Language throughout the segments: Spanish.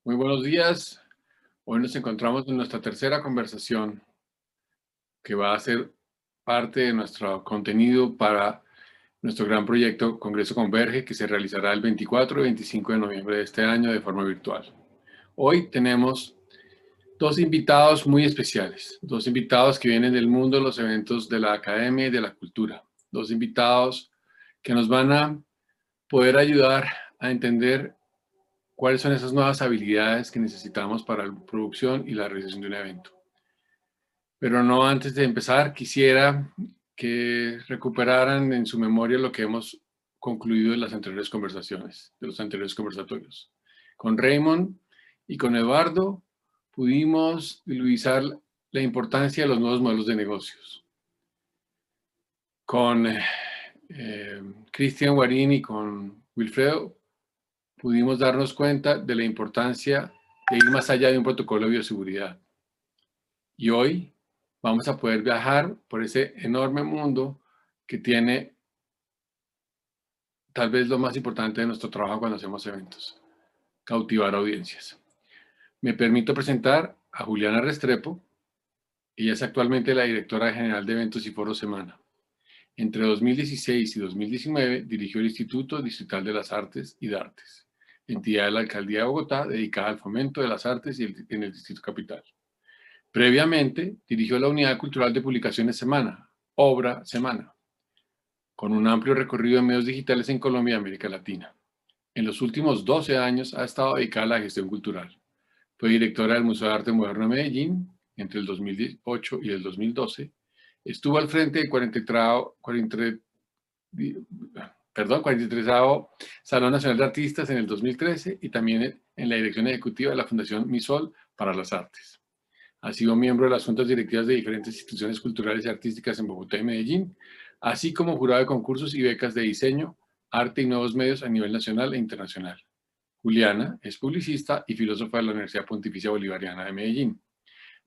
Muy buenos días. Hoy nos encontramos en nuestra tercera conversación que va a ser parte de nuestro contenido para nuestro gran proyecto Congreso Converge, que se realizará el 24 y 25 de noviembre de este año de forma virtual. Hoy tenemos dos invitados muy especiales, dos invitados que vienen del mundo de los eventos de la academia y de la cultura, dos invitados que nos van a poder ayudar a entender cuáles son esas nuevas habilidades que necesitamos para la producción y la realización de un evento. Pero no antes de empezar, quisiera que recuperaran en su memoria lo que hemos concluido en las anteriores conversaciones, de los anteriores conversatorios. Con Raymond y con Eduardo pudimos dilucidar la importancia de los nuevos modelos de negocios. Con Cristian Guarín y con Wilfredo pudimos darnos cuenta de la importancia de ir más allá de un protocolo de bioseguridad. Y hoy vamos a poder viajar por ese enorme mundo que tiene tal vez lo más importante de nuestro trabajo cuando hacemos eventos, cautivar audiencias. Me permito presentar a Juliana Restrepo. Ella es actualmente la directora general de eventos y foros Semana. Entre 2016 y 2019 dirigió el Instituto Distrital de las Artes y de Artes, entidad de la Alcaldía de Bogotá dedicada al fomento de las artes en el Distrito Capital. Previamente dirigió la Unidad Cultural de Publicaciones Semana, Obra Semana, con un amplio recorrido en medios digitales en Colombia y América Latina. En los últimos 12 años ha estado dedicada a la gestión cultural. Fue directora del Museo de Arte Moderno de Medellín entre el 2008 y el 2012. Estuvo al frente del 43 Salón Nacional de Artistas en el 2013 y también en la dirección ejecutiva de la Fundación Misol para las Artes. Ha sido miembro de las juntas directivas de diferentes instituciones culturales y artísticas en Bogotá y Medellín, así como jurado de concursos y becas de diseño, arte y nuevos medios a nivel nacional e internacional. Juliana es publicista y filósofa de la Universidad Pontificia Bolivariana de Medellín,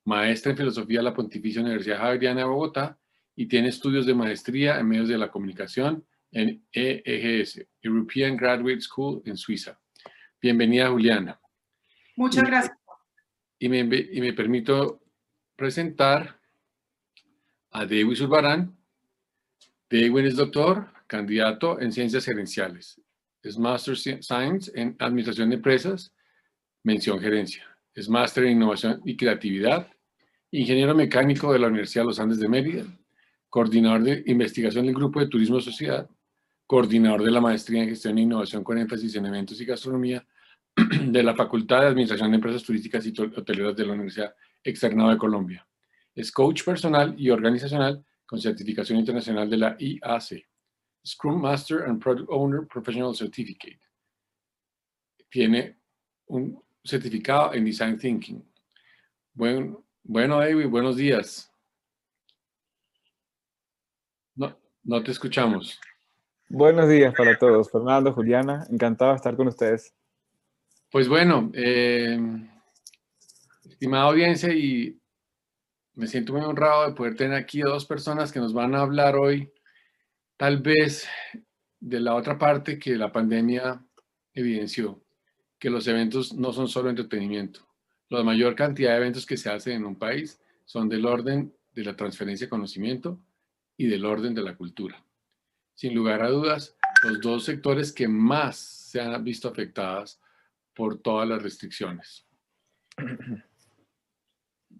maestra en filosofía de la Pontificia Universidad Javeriana de Bogotá y tiene estudios de maestría en medios de la comunicación en EGS, European Graduate School en Suiza. Bienvenida, Juliana. Y Muchas me, gracias. y me permito presentar a Dewey Zurbarán. Dewey es doctor, candidato en ciencias gerenciales. Es Master Science en Administración de Empresas, mención gerencia. Es Máster en Innovación y Creatividad. Ingeniero mecánico de la Universidad de los Andes de Mérida. Coordinador de investigación del Grupo de Turismo Sociedad. Coordinador de la Maestría en Gestión e Innovación con énfasis en eventos y gastronomía de la Facultad de Administración de Empresas Turísticas y Hoteleras de la Universidad Externado de Colombia. Es coach personal y organizacional con certificación internacional de la IAC, Scrum Master and Product Owner Professional Certificate. Tiene un certificado en Design Thinking. Bueno, David, buenos días. No te escuchamos. Buenos días para todos. Fernando, Juliana, encantado de estar con ustedes. Pues bueno, estimada audiencia, y me siento muy honrado de poder tener aquí a dos personas que nos van a hablar hoy, tal vez de la otra parte que la pandemia evidenció, que los eventos no son solo entretenimiento. La mayor cantidad de eventos que se hacen en un país son del orden de la transferencia de conocimiento y del orden de la cultura. Sin lugar a dudas, los dos sectores que más se han visto afectadas por todas las restricciones.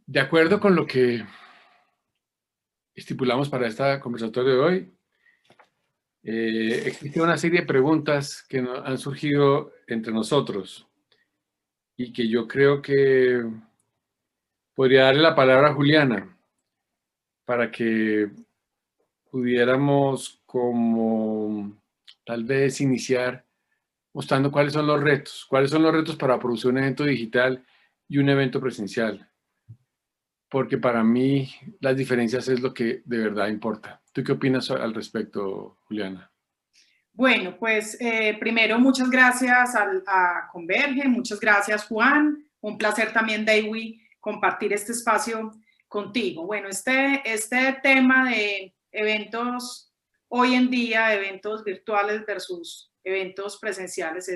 De acuerdo con lo que estipulamos para esta conversatorio de hoy, existe una serie de preguntas que han surgido entre nosotros y que yo creo que podría darle la palabra a Juliana para que pudiéramos como tal vez iniciar mostrando cuáles son los retos para producir un evento digital y un evento presencial, porque para mí las diferencias es lo que de verdad importa. ¿Tú qué opinas al respecto, Juliana? Bueno, pues primero muchas gracias a Converge, muchas gracias Juan, un placer también Dewey compartir este espacio contigo. Bueno, este tema de eventos hoy en día, eventos virtuales versus eventos presenciales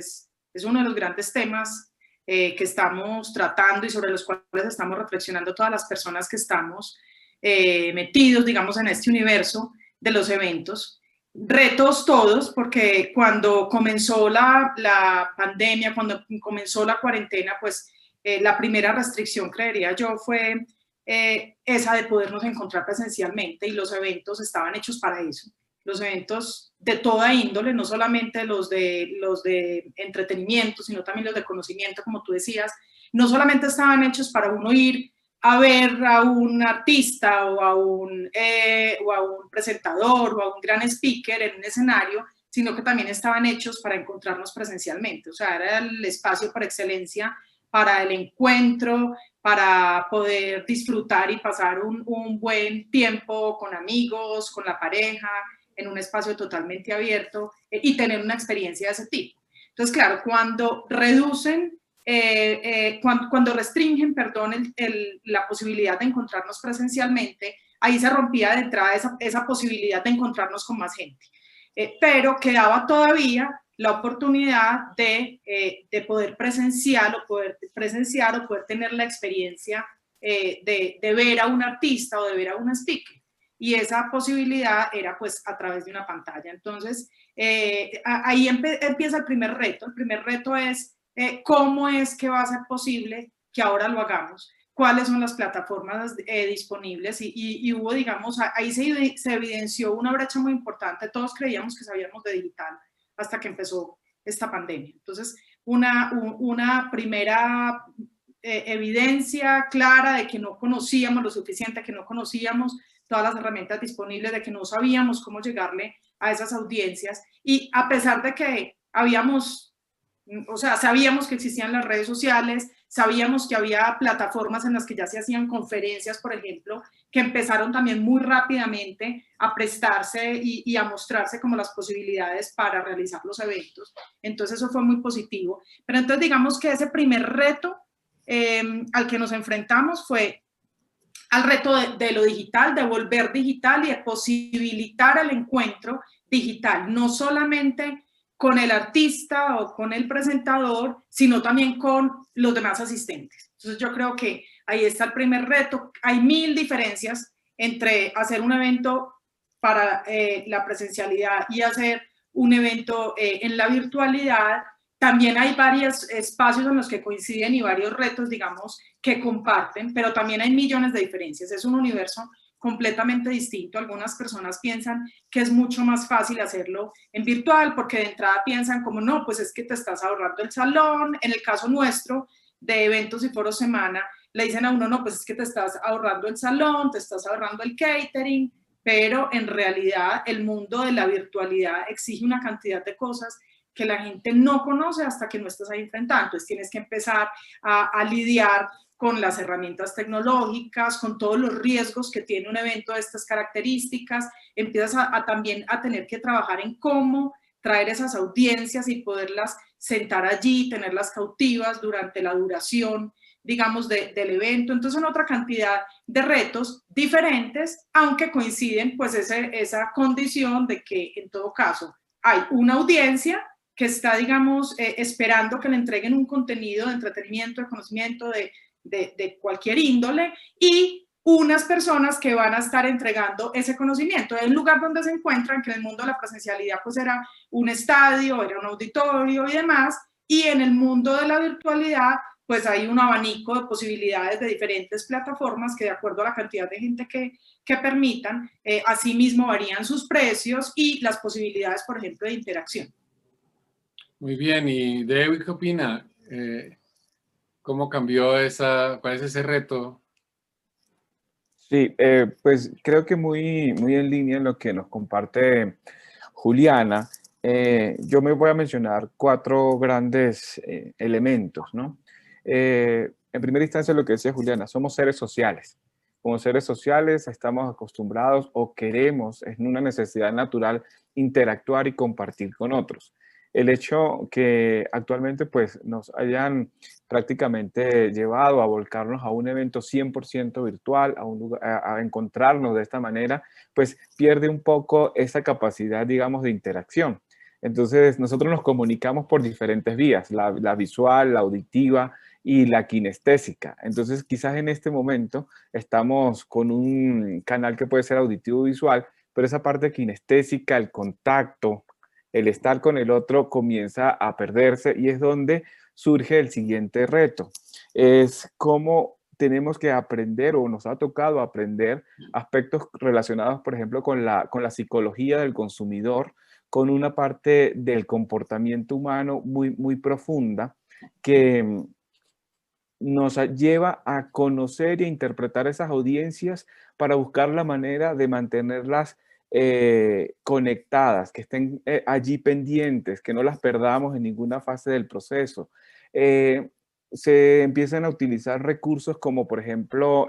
es uno de los grandes temas que estamos tratando y sobre los cuales estamos reflexionando todas las personas que estamos metidos, digamos, en este universo de los eventos. Retos todos, porque cuando comenzó la pandemia, cuando comenzó la cuarentena, pues la primera restricción, creería yo, fue esa de podernos encontrar presencialmente, y los eventos estaban hechos para eso. Los eventos de toda índole, no solamente los de entretenimiento, sino también los de conocimiento, como tú decías, no solamente estaban hechos para uno ir a ver a un artista o a un presentador o a un gran speaker en un escenario, sino que también estaban hechos para encontrarnos presencialmente. O sea, era el espacio por excelencia para el encuentro, para poder disfrutar y pasar un buen tiempo con amigos, con la pareja, en un espacio totalmente abierto y tener una experiencia de ese tipo. Entonces, claro, cuando reducen, cuando restringen, perdón, la posibilidad de encontrarnos presencialmente, ahí se rompía de entrada esa posibilidad de encontrarnos con más gente. Pero quedaba todavía la oportunidad de poder presenciar o poder tener la experiencia de ver a un artista o de ver a un speaker. Y esa posibilidad era pues a través de una pantalla. Entonces, ahí empieza el primer reto. El primer reto es cómo es que va a ser posible que ahora lo hagamos, cuáles son las plataformas disponibles y hubo, digamos, ahí se evidenció una brecha muy importante. Todos creíamos que sabíamos de digital hasta que empezó esta pandemia. Entonces, una primera evidencia clara de que no conocíamos lo suficiente, que no conocíamos todas las herramientas disponibles, de que no sabíamos cómo llegarle a esas audiencias, y a pesar de que sabíamos que existían las redes sociales, sabíamos que había plataformas en las que ya se hacían conferencias, por ejemplo, que empezaron también muy rápidamente a prestarse y a mostrarse como las posibilidades para realizar los eventos. Entonces eso fue muy positivo. Pero entonces digamos que ese primer reto al que nos enfrentamos fue al reto de lo digital, de volver digital y de posibilitar el encuentro digital, no solamente con el artista o con el presentador, sino también con los demás asistentes. Entonces yo creo que ahí está el primer reto. Hay 1000 diferencias entre hacer un evento para la presencialidad y hacer un evento en la virtualidad. También hay varios espacios en los que coinciden y varios retos, digamos, que comparten, pero también hay millones de diferencias. Es un universo completamente distinto. Algunas personas piensan que es mucho más fácil hacerlo en virtual porque de entrada piensan como no, pues es que te estás ahorrando el salón. En el caso nuestro de eventos y foros semana, le dicen a uno no, pues es que te estás ahorrando el salón, te estás ahorrando el catering, pero en realidad el mundo de la virtualidad exige una cantidad de cosas que la gente no conoce hasta que no estás ahí enfrentando. Entonces tienes que empezar a lidiar con las herramientas tecnológicas, con todos los riesgos que tiene un evento de estas características. Empiezas también a tener que trabajar en cómo traer esas audiencias y poderlas sentar allí, tenerlas cautivas durante la duración, digamos, del evento. Entonces, son otra cantidad de retos diferentes, aunque coinciden pues esa condición de que en todo caso hay una audiencia que está, digamos, esperando que le entreguen un contenido de entretenimiento, de conocimiento, de cualquier índole, y unas personas que van a estar entregando ese conocimiento. El lugar donde se encuentran, que en el mundo de la presencialidad pues era un estadio, era un auditorio y demás, y en el mundo de la virtualidad pues hay un abanico de posibilidades de diferentes plataformas que de acuerdo a la cantidad de gente que permitan, asimismo varían sus precios y las posibilidades, por ejemplo, de interacción. Muy bien, y David, ¿qué opina? ¿Cómo cambió cuál es ese reto? Sí, pues creo que muy en línea en lo que nos comparte Juliana. Yo me voy a mencionar 4 grandes elementos, ¿no? En primera instancia, lo que decía Juliana, somos seres sociales. Como seres sociales estamos acostumbrados o queremos, es una necesidad natural, interactuar y compartir con otros. El hecho que actualmente pues nos hayan prácticamente llevado a volcarnos a un evento 100% virtual, a un lugar, a encontrarnos de esta manera, pues pierde un poco esa capacidad, digamos, de interacción. Entonces, nosotros nos comunicamos por diferentes vías, la visual, la auditiva y la kinestésica. Entonces, quizás en este momento estamos con un canal que puede ser auditivo o visual, pero esa parte kinestésica, el contacto, el estar con el otro comienza a perderse y es donde surge el siguiente reto. Es cómo tenemos que aprender o nos ha tocado aprender aspectos relacionados, por ejemplo, con la psicología del consumidor, con una parte del comportamiento humano muy, muy profunda que nos lleva a conocer e interpretar esas audiencias para buscar la manera de mantenerlas conectadas, que estén allí pendientes, que no las perdamos en ninguna fase del proceso. Eh, Se empiezan a utilizar recursos como, por ejemplo,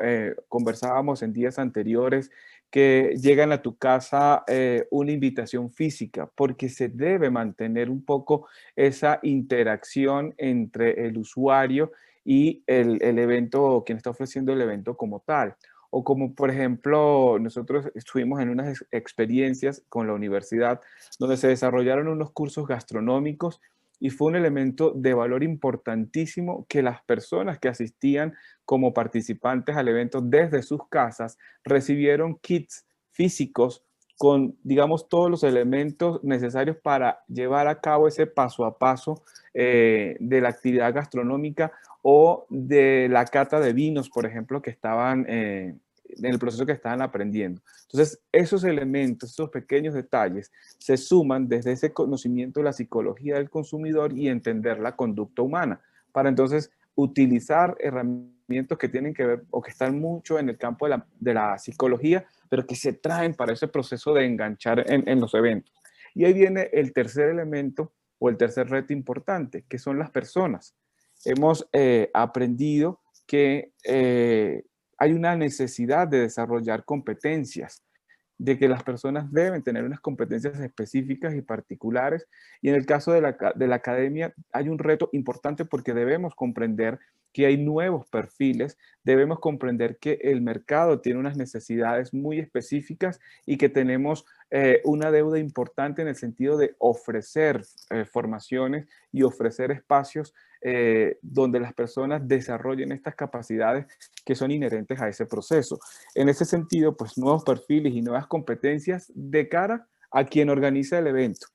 conversábamos en días anteriores, que llegan a tu casa una invitación física, porque se debe mantener un poco esa interacción entre el usuario y el evento, quien está ofreciendo el evento como tal. O como, por ejemplo, nosotros estuvimos en unas experiencias con la universidad donde se desarrollaron unos cursos gastronómicos y fue un elemento de valor importantísimo que las personas que asistían como participantes al evento desde sus casas recibieron kits físicos con, digamos, todos los elementos necesarios para llevar a cabo ese paso a paso de la actividad gastronómica o de la cata de vinos, por ejemplo, que estaban en el proceso que estaban aprendiendo. Entonces, esos elementos, esos pequeños detalles, se suman desde ese conocimiento de la psicología del consumidor y entender la conducta humana, para entonces utilizar herramientas que tienen que ver o que están mucho en el campo de la psicología, pero que se traen para ese proceso de enganchar en los eventos. Y ahí viene el tercer elemento o el tercer reto importante, que son las personas. Hemos aprendido que hay una necesidad de desarrollar competencias, de que las personas deben tener unas competencias específicas y particulares. Y en el caso de la academia hay un reto importante porque debemos comprender que hay nuevos perfiles, debemos comprender que el mercado tiene unas necesidades muy específicas y que tenemos una deuda importante en el sentido de ofrecer formaciones y ofrecer espacios donde las personas desarrollen estas capacidades que son inherentes a ese proceso. En ese sentido, pues nuevos perfiles y nuevas competencias de cara a quien organiza el evento,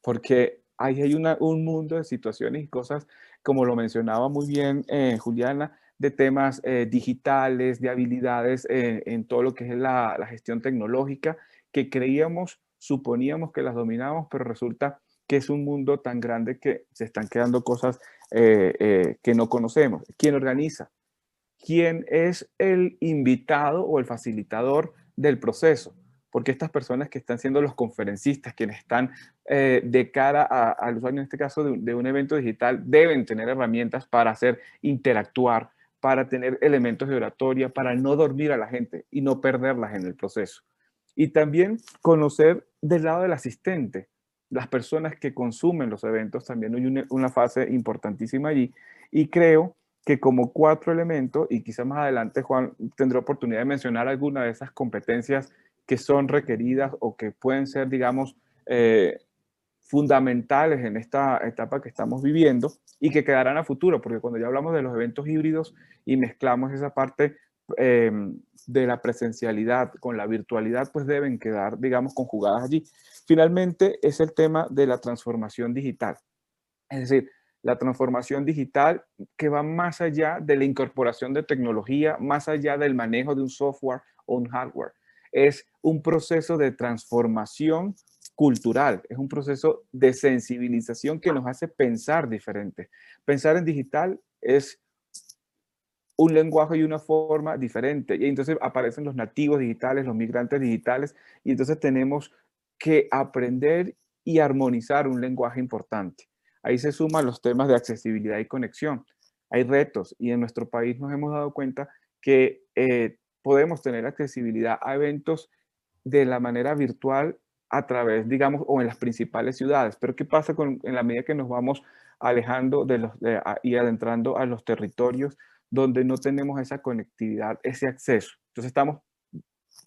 porque ahí hay un mundo de situaciones y cosas, como lo mencionaba muy bien Juliana, de temas digitales, de habilidades en todo lo que es la gestión tecnológica, que creíamos, suponíamos que las dominábamos, pero resulta que es un mundo tan grande que se están quedando cosas que no conocemos. ¿Quién organiza? ¿Quién es el invitado o el facilitador del proceso? Porque estas personas que están siendo los conferencistas, quienes están de cara al usuario, en este caso de un evento digital, deben tener herramientas para hacer interactuar, para tener elementos de oratoria, para no dormir a la gente y no perderlas en el proceso. Y también conocer del lado del asistente, las personas que consumen los eventos, también hay una fase importantísima allí. Y creo que como cuatro elementos, y quizás más adelante Juan tendrá oportunidad de mencionar alguna de esas competencias que son requeridas o que pueden ser, digamos, fundamentales en esta etapa que estamos viviendo y que quedarán a futuro, porque cuando ya hablamos de los eventos híbridos y mezclamos esa parte de la presencialidad con la virtualidad, pues deben quedar, digamos, conjugadas allí. Finalmente es el tema de la transformación digital. Es decir, la transformación digital que va más allá de la incorporación de tecnología, más allá del manejo de un software o un hardware. Es un proceso de transformación cultural, es un proceso de sensibilización que nos hace pensar diferente. Pensar en digital es un lenguaje y una forma diferente. Y entonces aparecen los nativos digitales, los migrantes digitales, y entonces tenemos que aprender y armonizar un lenguaje importante. Ahí se suman los temas de accesibilidad y conexión. Hay retos y en nuestro país nos hemos dado cuenta que podemos tener accesibilidad a eventos de la manera virtual a través, digamos, o en las principales ciudades. Pero ¿qué pasa en la medida que nos vamos alejando y adentrando a los territorios donde no tenemos esa conectividad, ese acceso? Entonces estamos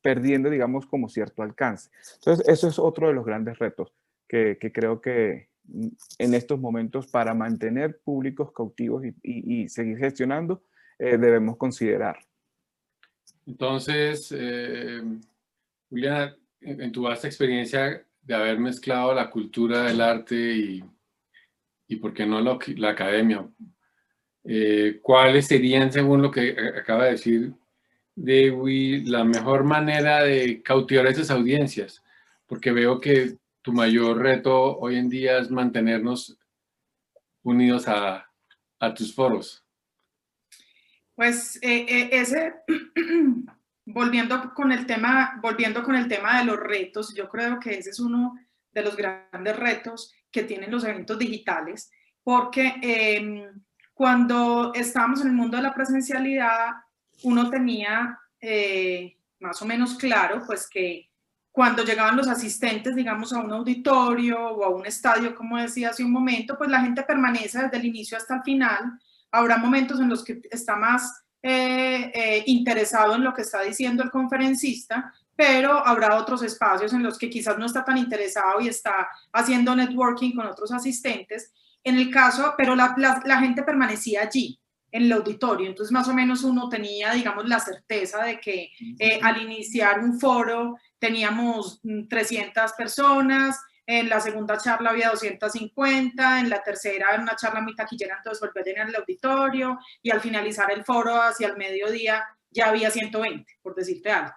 perdiendo, digamos, como cierto alcance. Entonces, eso es otro de los grandes retos. que creo que en estos momentos, para mantener públicos cautivos y seguir gestionando, debemos considerar. Entonces, Juliana, en tu vasta experiencia de haber mezclado la cultura del arte y ¿por qué no la academia? ¿Cuáles serían, según lo que acaba de decir Dewi, la mejor manera de cautivar a esas audiencias? Porque veo que tu mayor reto hoy en día es mantenernos unidos a tus foros. Pues volviendo con el tema de los retos, yo creo que ese es uno de los grandes retos que tienen los eventos digitales, porque cuando estábamos en el mundo de la presencialidad, uno tenía más o menos claro, pues que cuando llegaban los asistentes, digamos, a un auditorio o a un estadio, como decía hace un momento, pues la gente permanece desde el inicio hasta el final. Habrá momentos en los que está más interesado en lo que está diciendo el conferencista, pero habrá otros espacios en los que quizás no está tan interesado y está haciendo networking con otros asistentes. En el caso, pero la gente permanecía allí, en el auditorio, entonces más o menos uno tenía, digamos, la certeza de que al iniciar un foro teníamos 300 personas, en la segunda charla había 250, en la tercera una charla muy taquillera, entonces volvió a llenar el auditorio y al finalizar el foro hacia el mediodía ya había 120, por decirte algo.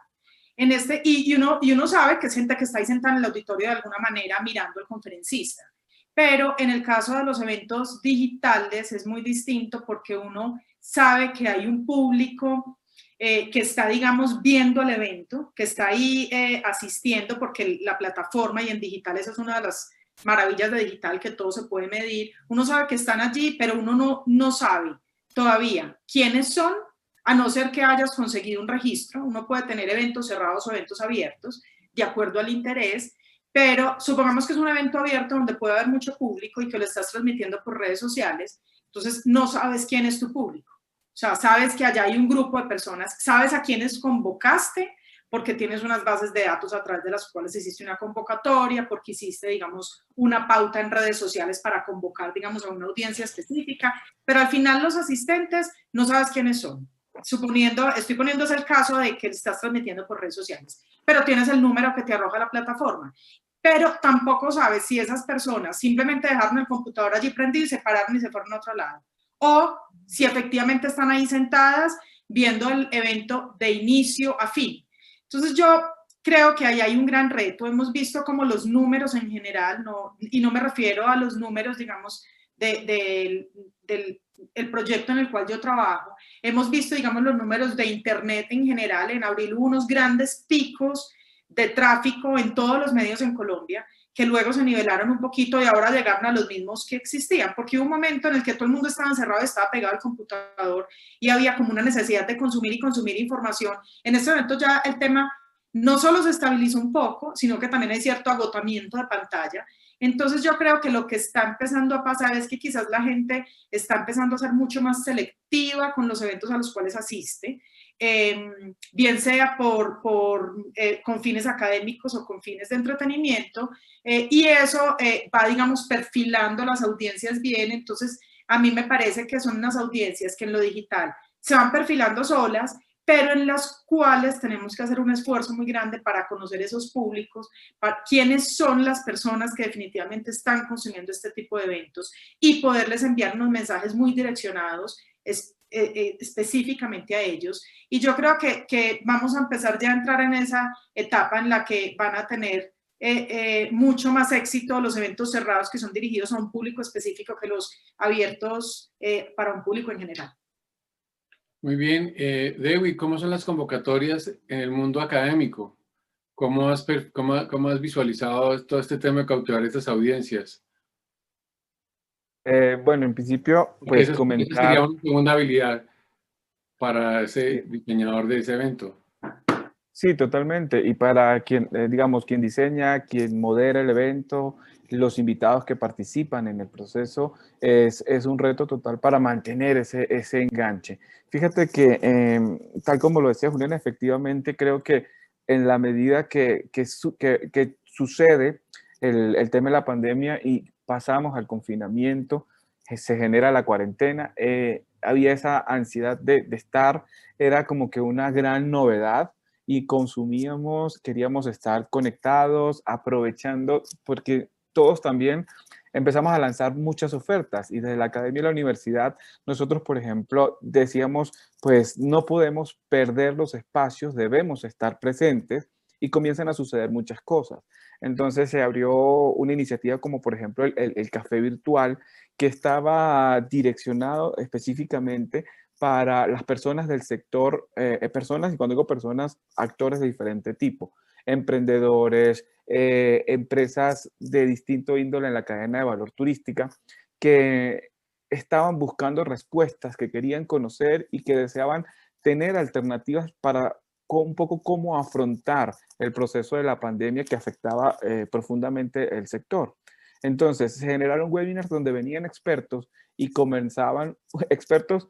Y uno sabe que es gente que está ahí sentada en el auditorio de alguna manera mirando al conferencista. Pero en el caso de los eventos digitales es muy distinto porque uno sabe que hay un público que está, digamos, viendo el evento, que está ahí asistiendo, porque la plataforma, y en digital esa es una de las maravillas de digital, que todo se puede medir. Uno sabe que están allí, pero uno no sabe todavía quiénes son, a no ser que hayas conseguido un registro. Uno puede tener eventos cerrados o eventos abiertos, de acuerdo al interés, pero supongamos que es un evento abierto donde puede haber mucho público y que lo estás transmitiendo por redes sociales, entonces no sabes quién es tu público. O sea, sabes que allá hay un grupo de personas, sabes a quiénes convocaste, porque tienes unas bases de datos a través de las cuales hiciste una convocatoria, porque hiciste, digamos, una pauta en redes sociales para convocar, digamos, a una audiencia específica, pero al final los asistentes no sabes quiénes son. Estoy poniendo el caso de que estás transmitiendo por redes sociales, pero tienes el número que te arroja la plataforma. Pero tampoco sabes si esas personas simplemente dejaron el computador allí prendido y se pararon y se fueron a otro lado, o si efectivamente están ahí sentadas viendo el evento de inicio a fin. Entonces yo creo que ahí hay un gran reto. Hemos visto como los números en general, y no me refiero a los números, digamos, del proyecto en el cual yo trabajo. Hemos visto, digamos, los números de Internet en general. En abril hubo unos grandes picos de tráfico en todos los medios en Colombia, que luego se nivelaron un poquito y ahora llegaron a los mismos que existían, porque hubo un momento en el que todo el mundo estaba encerrado, estaba pegado al computador y había como una necesidad de consumir y consumir información. En este momento ya el tema no solo se estabilizó un poco, sino que también hay cierto agotamiento de pantalla. Entonces yo creo que lo que está empezando a pasar es que quizás la gente está empezando a ser mucho más selectiva con los eventos a los cuales asiste, bien sea con fines académicos o con fines de entretenimiento, y eso va, digamos, perfilando las audiencias bien. Entonces a mí me parece que son unas audiencias que en lo digital se van perfilando solas, pero en las cuales tenemos que hacer un esfuerzo muy grande para conocer esos públicos, para quiénes son las personas que definitivamente están consumiendo este tipo de eventos y poderles enviar unos mensajes muy direccionados específicamente a ellos. Y yo creo que vamos a empezar ya a entrar en esa etapa en la que van a tener mucho más éxito los eventos cerrados que son dirigidos a un público específico que los abiertos para un público en general. Muy bien. Dewi, ¿cómo son las convocatorias en el mundo académico? ¿Cómo has visualizado todo este tema de cautivar estas audiencias? Bueno, en principio, pues esa comentar... sería una segunda habilidad para ese diseñador de ese evento. Sí, totalmente. Y para quien, digamos, quien diseña, quien modera el evento, los invitados que participan en el proceso, es un reto total para mantener ese enganche. Fíjate que, tal como lo decía Julián, efectivamente creo que en la medida que sucede el tema de la pandemia y pasamos al confinamiento, se genera la cuarentena, había esa ansiedad de estar, era como que una gran novedad y consumíamos, queríamos estar conectados, aprovechando, porque todos también empezamos a lanzar muchas ofertas y desde la academia y la universidad nosotros, por ejemplo, decíamos, pues no podemos perder los espacios, debemos estar presentes y comienzan a suceder muchas cosas. Entonces se abrió una iniciativa como por ejemplo el café virtual que estaba direccionado específicamente para las personas del sector, personas, y cuando digo personas, actores de diferente tipo, emprendedores, empresas de distinto índole en la cadena de valor turística, que estaban buscando respuestas, que querían conocer y que deseaban tener alternativas para un poco cómo afrontar el proceso de la pandemia que afectaba profundamente el sector. Entonces, se generaron webinars donde venían expertos y comenzaban expertos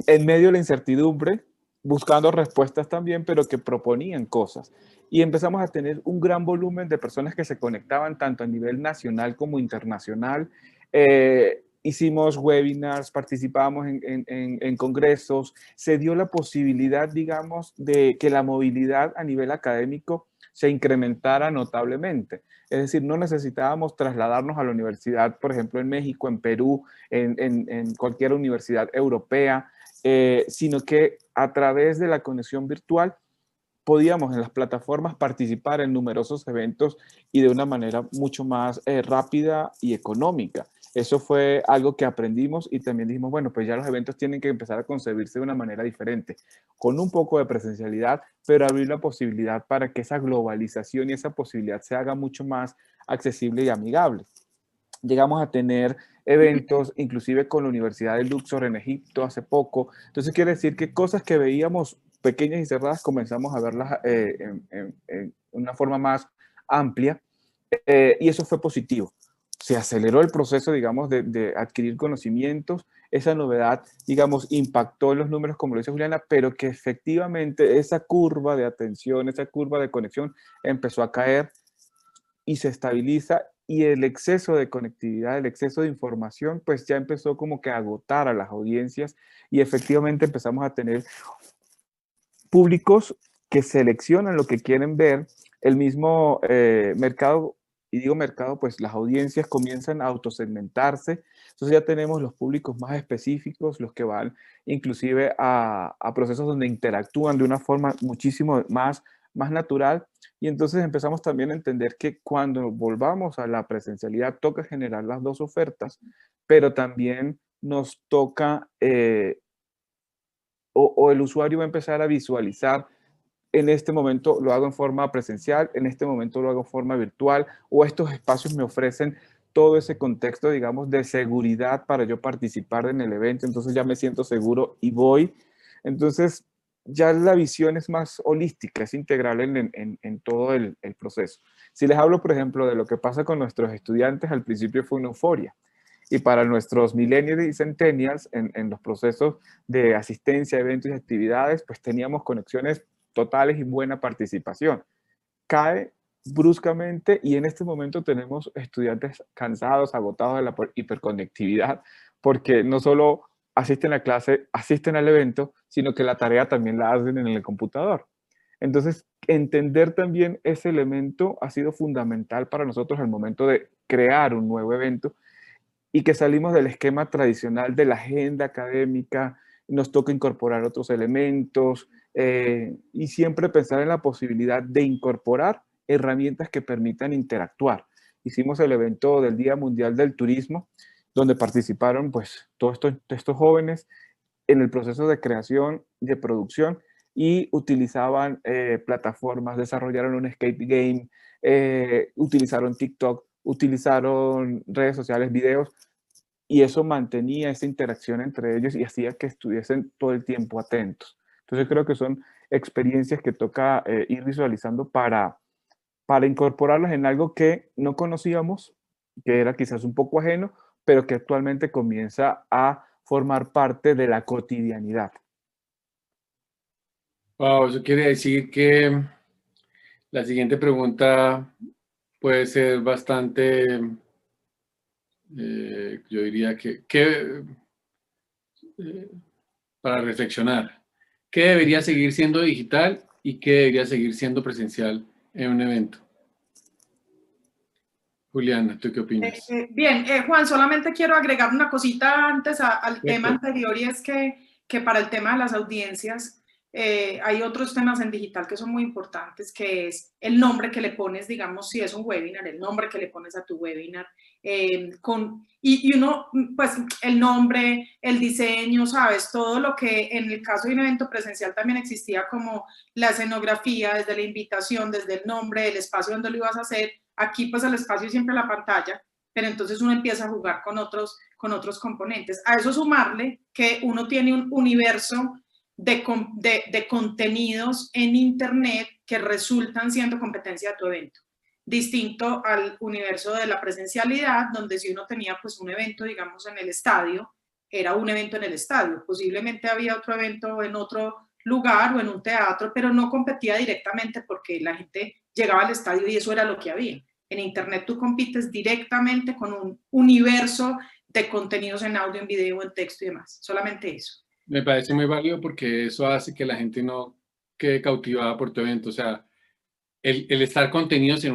en medio de la incertidumbre, buscando respuestas también, pero que proponían cosas. Y empezamos a tener un gran volumen de personas que se conectaban tanto a nivel nacional como internacional. Hicimos webinars, participábamos en congresos, se dio la posibilidad, digamos, de que la movilidad a nivel académico se incrementara notablemente. Es decir, no necesitábamos trasladarnos a la universidad, por ejemplo, en México, en Perú, en cualquier universidad europea, sino que a través de la conexión virtual podíamos en las plataformas participar en numerosos eventos y de una manera mucho más rápida y económica. Eso fue algo que aprendimos y también dijimos, bueno, pues ya los eventos tienen que empezar a concebirse de una manera diferente, con un poco de presencialidad, pero abrir la posibilidad para que esa globalización y esa posibilidad se haga mucho más accesible y amigable. Llegamos a tener eventos, inclusive con la Universidad de Luxor en Egipto hace poco. Entonces quiere decir que cosas que veíamos pequeñas y cerradas comenzamos a verlas en una forma más amplia y eso fue positivo. Se aceleró el proceso, digamos, de adquirir conocimientos. Esa novedad, digamos, impactó en los números, como lo dice Juliana, pero que efectivamente esa curva de atención, esa curva de conexión empezó a caer y se estabiliza y el exceso de conectividad, el exceso de información, pues ya empezó como que a agotar a las audiencias y efectivamente empezamos a tener públicos que seleccionan lo que quieren ver, el mismo mercado, y digo mercado, pues las audiencias comienzan a autosegmentarse, entonces ya tenemos los públicos más específicos, los que van inclusive a procesos donde interactúan de una forma muchísimo más natural, y entonces empezamos también a entender que cuando volvamos a la presencialidad toca generar las dos ofertas, pero también nos toca o el usuario va a empezar a visualizar, en este momento lo hago en forma presencial, en este momento lo hago en forma virtual, o estos espacios me ofrecen todo ese contexto, digamos, de seguridad para yo participar en el evento, entonces ya me siento seguro y voy. Entonces, ya la visión es más holística, es integral en todo el proceso. Si les hablo, por ejemplo, de lo que pasa con nuestros estudiantes, al principio fue una euforia. Y para nuestros millennials y centennials, en los procesos de asistencia a eventos y actividades, pues teníamos conexiones totales y buena participación. Cae bruscamente y en este momento tenemos estudiantes cansados, agotados de la hiperconectividad, porque no solo asisten a clase, asisten al evento, sino que la tarea también la hacen en el computador. Entonces, entender también ese elemento ha sido fundamental para nosotros al momento de crear un nuevo evento y que salimos del esquema tradicional de la agenda académica, nos toca incorporar otros elementos y siempre pensar en la posibilidad de incorporar herramientas que permitan interactuar. Hicimos el evento del Día Mundial del Turismo, donde participaron pues todos estos jóvenes en el proceso de creación, de producción y utilizaban plataformas, desarrollaron un skate game, utilizaron TikTok, utilizaron redes sociales, videos, y eso mantenía esa interacción entre ellos y hacía que estuviesen todo el tiempo atentos. Entonces creo que son experiencias que toca ir visualizando para incorporarlas en algo que no conocíamos, que era quizás un poco ajeno, pero que actualmente comienza a formar parte de la cotidianidad. Wow, eso quiere decir que la siguiente pregunta puede ser bastante, yo diría para reflexionar. ¿Qué debería seguir siendo digital y qué debería seguir siendo presencial en un evento? Juliana, ¿tú qué opinas? Bien, Juan, solamente quiero agregar una cosita antes al tema Perfecto. anterior y es que para el tema de las audiencias hay otros temas en digital que son muy importantes, que es el nombre que le pones, digamos, si es un webinar, el nombre que le pones a tu webinar, y uno, pues el nombre, el diseño, ¿sabes? Todo lo que en el caso de un evento presencial también existía como la escenografía, desde la invitación, desde el nombre, el espacio donde lo ibas a hacer. Aquí pues el espacio es siempre la pantalla, pero entonces uno empieza a jugar con otros componentes. A eso sumarle que uno tiene un universo de contenidos en Internet que resultan siendo competencia de tu evento. Distinto al universo de la presencialidad, donde si uno tenía pues un evento, digamos, en el estadio, era un evento en el estadio. Posiblemente había otro evento en otro lugar o en un teatro, pero no competía directamente porque la gente llegaba al estadio y eso era lo que había. En Internet tú compites directamente con un universo de contenidos en audio, en video, en texto y demás. Solamente eso. Me parece muy válido porque eso hace que la gente no quede cautivada por tu evento. O sea, el estar contenidos en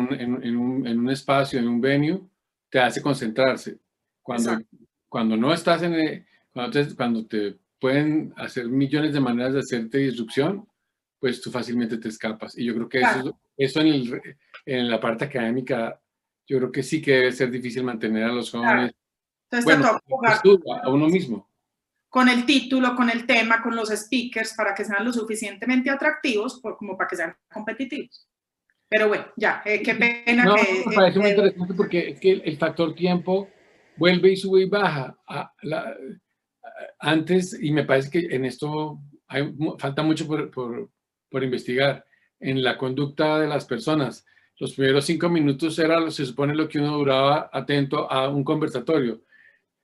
un espacio, en un venue, te hace concentrarse. Cuando, Exacto. cuando no estás cuando te pueden hacer millones de maneras de hacerte disrupción, pues tú fácilmente te escapas. Y yo creo que Claro. eso en la parte académica, yo creo que sí que debe ser difícil mantener a los Claro. jóvenes, Entonces te bueno, toca jugar a uno mismo. con el título, con el tema, con los speakers, para que sean lo suficientemente atractivos como para que sean competitivos. Pero bueno, ya, qué pena No, que... me parece muy interesante porque es que el factor tiempo vuelve y sube y baja. Antes, y me parece que en esto falta mucho por investigar, en la conducta de las personas. Los primeros 5 minutos era, se supone, lo que uno duraba atento a un conversatorio.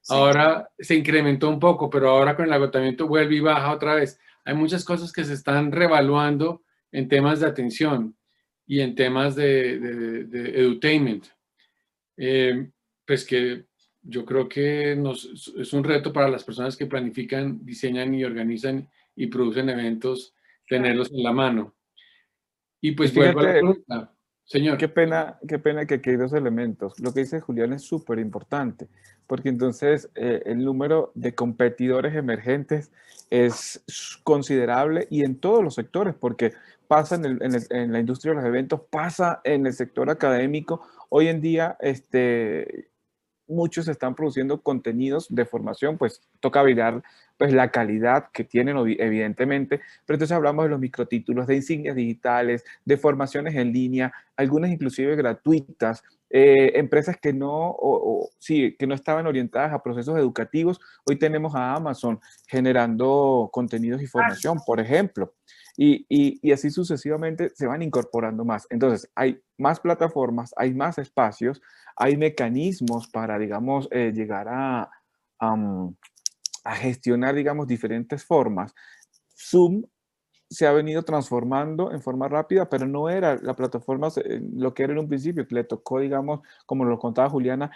Sí, Ahora se incrementó un poco, pero ahora con el agotamiento vuelve y baja otra vez. Hay muchas cosas que se están revaluando en temas de atención y en temas de edutainment. Eh, pues que yo creo que es un reto para las personas que planifican, diseñan y organizan y producen eventos, claro. tenerlos en la mano. Y Y pues vuelvo a la fíjate, pregunta, señor. qué pena que aquí hay dos elementos. Lo que dice Julián es súper importante, porque entonces el número de competidores emergentes es considerable y en todos los sectores, porque pasa en la industria de los eventos, pasa en el sector académico. Hoy en día, muchos están produciendo contenidos de formación, pues toca mirar pues la calidad que tienen evidentemente, pero entonces hablamos de los microtítulos, de insignias digitales, de formaciones en línea, algunas inclusive gratuitas, empresas que sí, que no estaban orientadas a procesos educativos, hoy tenemos a Amazon generando contenidos y formación, por ejemplo. Y así sucesivamente se van incorporando más. Entonces, hay más plataformas, hay más espacios, hay mecanismos para, digamos, llegar a gestionar, digamos, diferentes formas. Zoom se ha venido transformando en forma rápida, pero no era la plataforma lo que era en un principio, que le tocó, digamos, como lo contaba Juliana,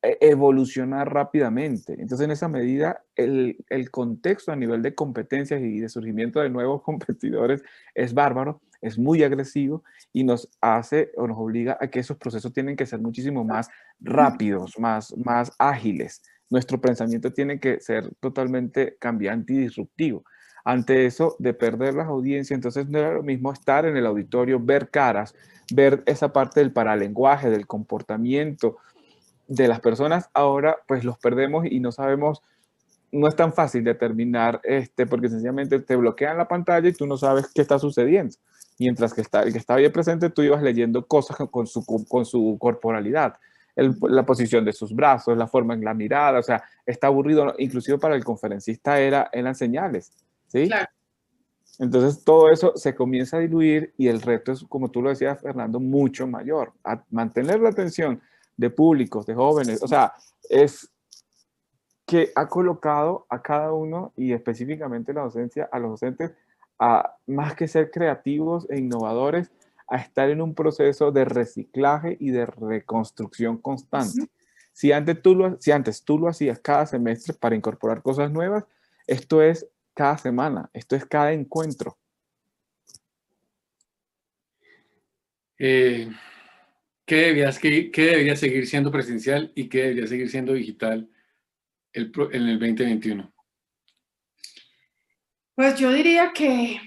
evolucionar rápidamente. Entonces, en esa medida, el contexto a nivel de competencias y de surgimiento de nuevos competidores es bárbaro, es muy agresivo y nos hace o nos obliga a que esos procesos tienen que ser muchísimo más rápidos, más ágiles. Nuestro pensamiento tiene que ser totalmente cambiante y disruptivo. Ante eso, de perder las audiencias, entonces no era lo mismo estar en el auditorio, ver caras, ver esa parte del paralenguaje, del comportamiento, de las personas, ahora pues los perdemos y no sabemos, no es tan fácil determinar, porque sencillamente te bloquean la pantalla y tú no sabes qué está sucediendo. Mientras que el que estaba ahí presente, tú ibas leyendo cosas con su corporalidad, la posición de sus brazos, la forma en la mirada, o sea, está aburrido, inclusive para el conferencista eran señales, ¿sí? Claro. Entonces todo eso se comienza a diluir y el reto es, como tú lo decías, Fernando, mucho mayor. A mantener la atención de públicos, de jóvenes, o sea, es que ha colocado a cada uno y específicamente la docencia, a los docentes, a más que ser creativos e innovadores, a estar en un proceso de reciclaje y de reconstrucción constante. Si antes tú lo hacías cada semestre para incorporar cosas nuevas, esto es cada semana, esto es cada encuentro. ¿Qué debería seguir siendo presencial y qué debería seguir siendo digital en el 2021? Pues yo diría que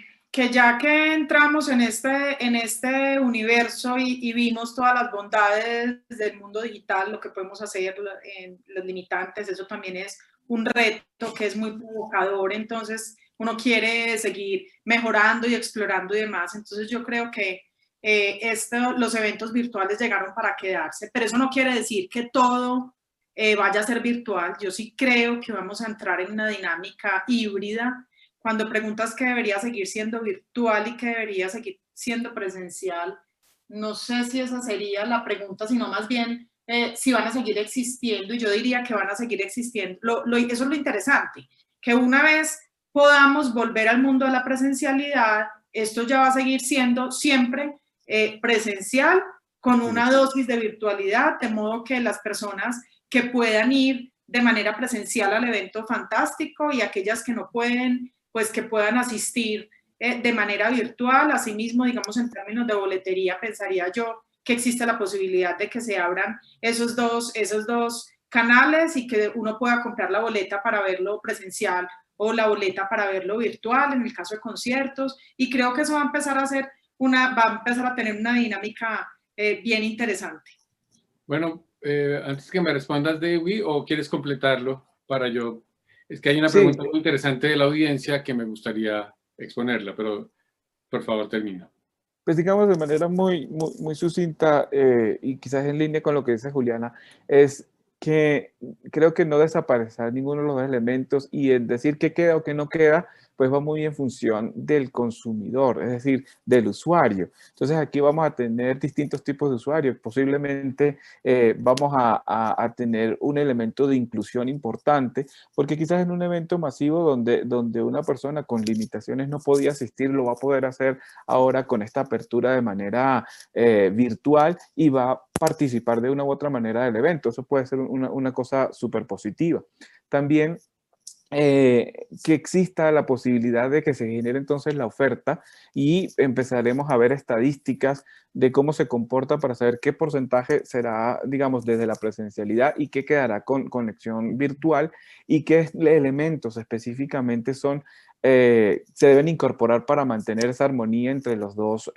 ya que entramos en este universo y vimos todas las bondades del mundo digital, lo que podemos hacer, en los limitantes, eso también es un reto que es muy provocador, entonces uno quiere seguir mejorando y explorando y demás, entonces yo creo que los eventos virtuales llegaron para quedarse, pero eso no quiere decir que todo vaya a ser virtual, yo sí creo que vamos a entrar en una dinámica híbrida. Cuando preguntas qué debería seguir siendo virtual y qué debería seguir siendo presencial, no sé si esa sería la pregunta, sino más bien si van a seguir existiendo, y yo diría que van a seguir existiendo. Eso es lo interesante, que una vez podamos volver al mundo de la presencialidad, esto ya va a seguir siendo siempre presencial con una dosis de virtualidad, de modo que las personas que puedan ir de manera presencial al evento, fantástico, y aquellas que no pueden, pues que puedan asistir de manera virtual. Asimismo, digamos, en términos de boletería, pensaría yo que existe la posibilidad de que se abran esos dos canales y que uno pueda comprar la boleta para verlo presencial o la boleta para verlo virtual, en el caso de conciertos, y creo que eso va a empezar a tener una dinámica bien interesante. Bueno, antes que me respondas, Dewi, ¿o quieres completarlo para yo? Es que hay una Sí, pregunta muy interesante de la audiencia que me gustaría exponerla, pero por favor termina. pues digamos de manera muy sucinta y quizás en línea con lo que dice Juliana, es que creo que no desaparecerá ninguno de los dos elementos y el decir qué queda o qué no queda, pues va muy en función del consumidor, es decir, del usuario. Entonces aquí vamos a tener distintos tipos de usuarios. Posiblemente vamos a tener un elemento de inclusión importante, porque quizás en un evento masivo donde una persona con limitaciones no podía asistir, lo va a poder hacer ahora con esta apertura de manera virtual y va a participar de una u otra manera del evento. Eso puede ser una cosa súper positiva. También que exista la posibilidad de que se genere entonces la oferta y empezaremos a ver estadísticas de cómo se comporta para saber qué porcentaje será, digamos, desde la presencialidad y qué quedará con conexión virtual y qué elementos específicamente se deben incorporar para mantener esa armonía entre las dos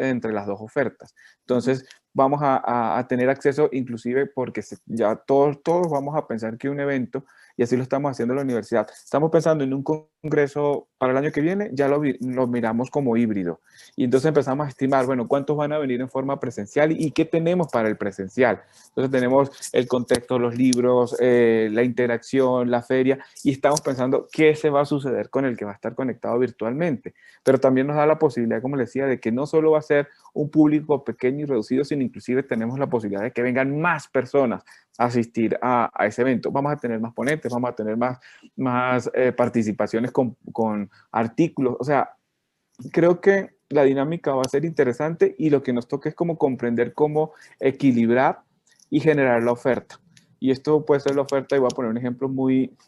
ofertas. Entonces, vamos a tener acceso inclusive porque ya todos vamos a pensar que un evento, y así lo estamos haciendo en la universidad, estamos pensando en un congreso para el año que viene, ya lo miramos como híbrido. Y entonces empezamos a estimar, bueno, cuántos van a venir en forma presencial y qué tenemos para el presencial. Entonces tenemos el contexto, los libros, la interacción, la feria, y estamos pensando qué se va a suceder con el que va a estar conectado virtualmente. Pero también nos da la posibilidad, como les decía, de que no solo va a ser un público pequeño y reducido, sino inclusive tenemos la posibilidad de que vengan más personas a asistir a ese evento. Vamos a tener más ponentes, vamos a tener más participaciones con artículos. O sea, creo que la dinámica va a ser interesante y lo que nos toca es como comprender cómo equilibrar y generar la oferta. Y esto puede ser la oferta, y voy a poner un ejemplo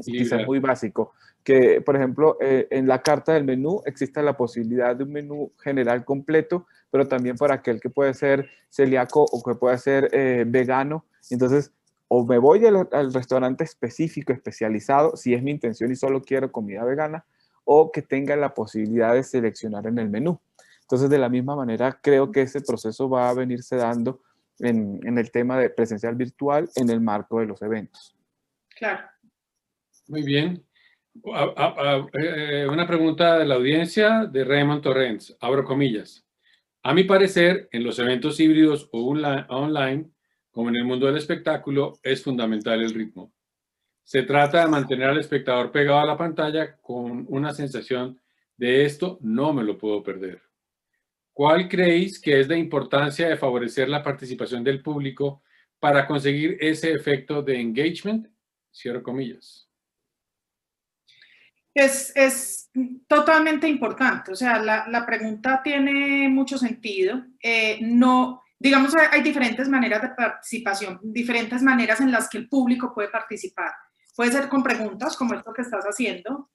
quizás muy básico, que por ejemplo en la carta del menú existe la posibilidad de un menú general completo, pero también para aquel que puede ser celíaco o que puede ser vegano. Entonces, o me voy al restaurante específico, especializado, si es mi intención y solo quiero comida vegana, o que tenga la posibilidad de seleccionar en el menú. Entonces, de la misma manera, creo que ese proceso va a venirse dando en el tema de presencial virtual en el marco de los eventos. Claro. Muy bien. Una pregunta de la audiencia de Raymond Torrens, abro comillas. A mi parecer, en los eventos híbridos o online, como en el mundo del espectáculo, es fundamental el ritmo. Se trata de mantener al espectador pegado a la pantalla con una sensación de esto no me lo puedo perder. ¿Cuál creéis que es la importancia de favorecer la participación del público para conseguir ese efecto de engagement? Cierro comillas. Es totalmente importante, o sea, la pregunta tiene mucho sentido. No, digamos, hay diferentes maneras de participación, diferentes maneras en las que el público puede participar. Puede ser con preguntas, como esto que estás haciendo,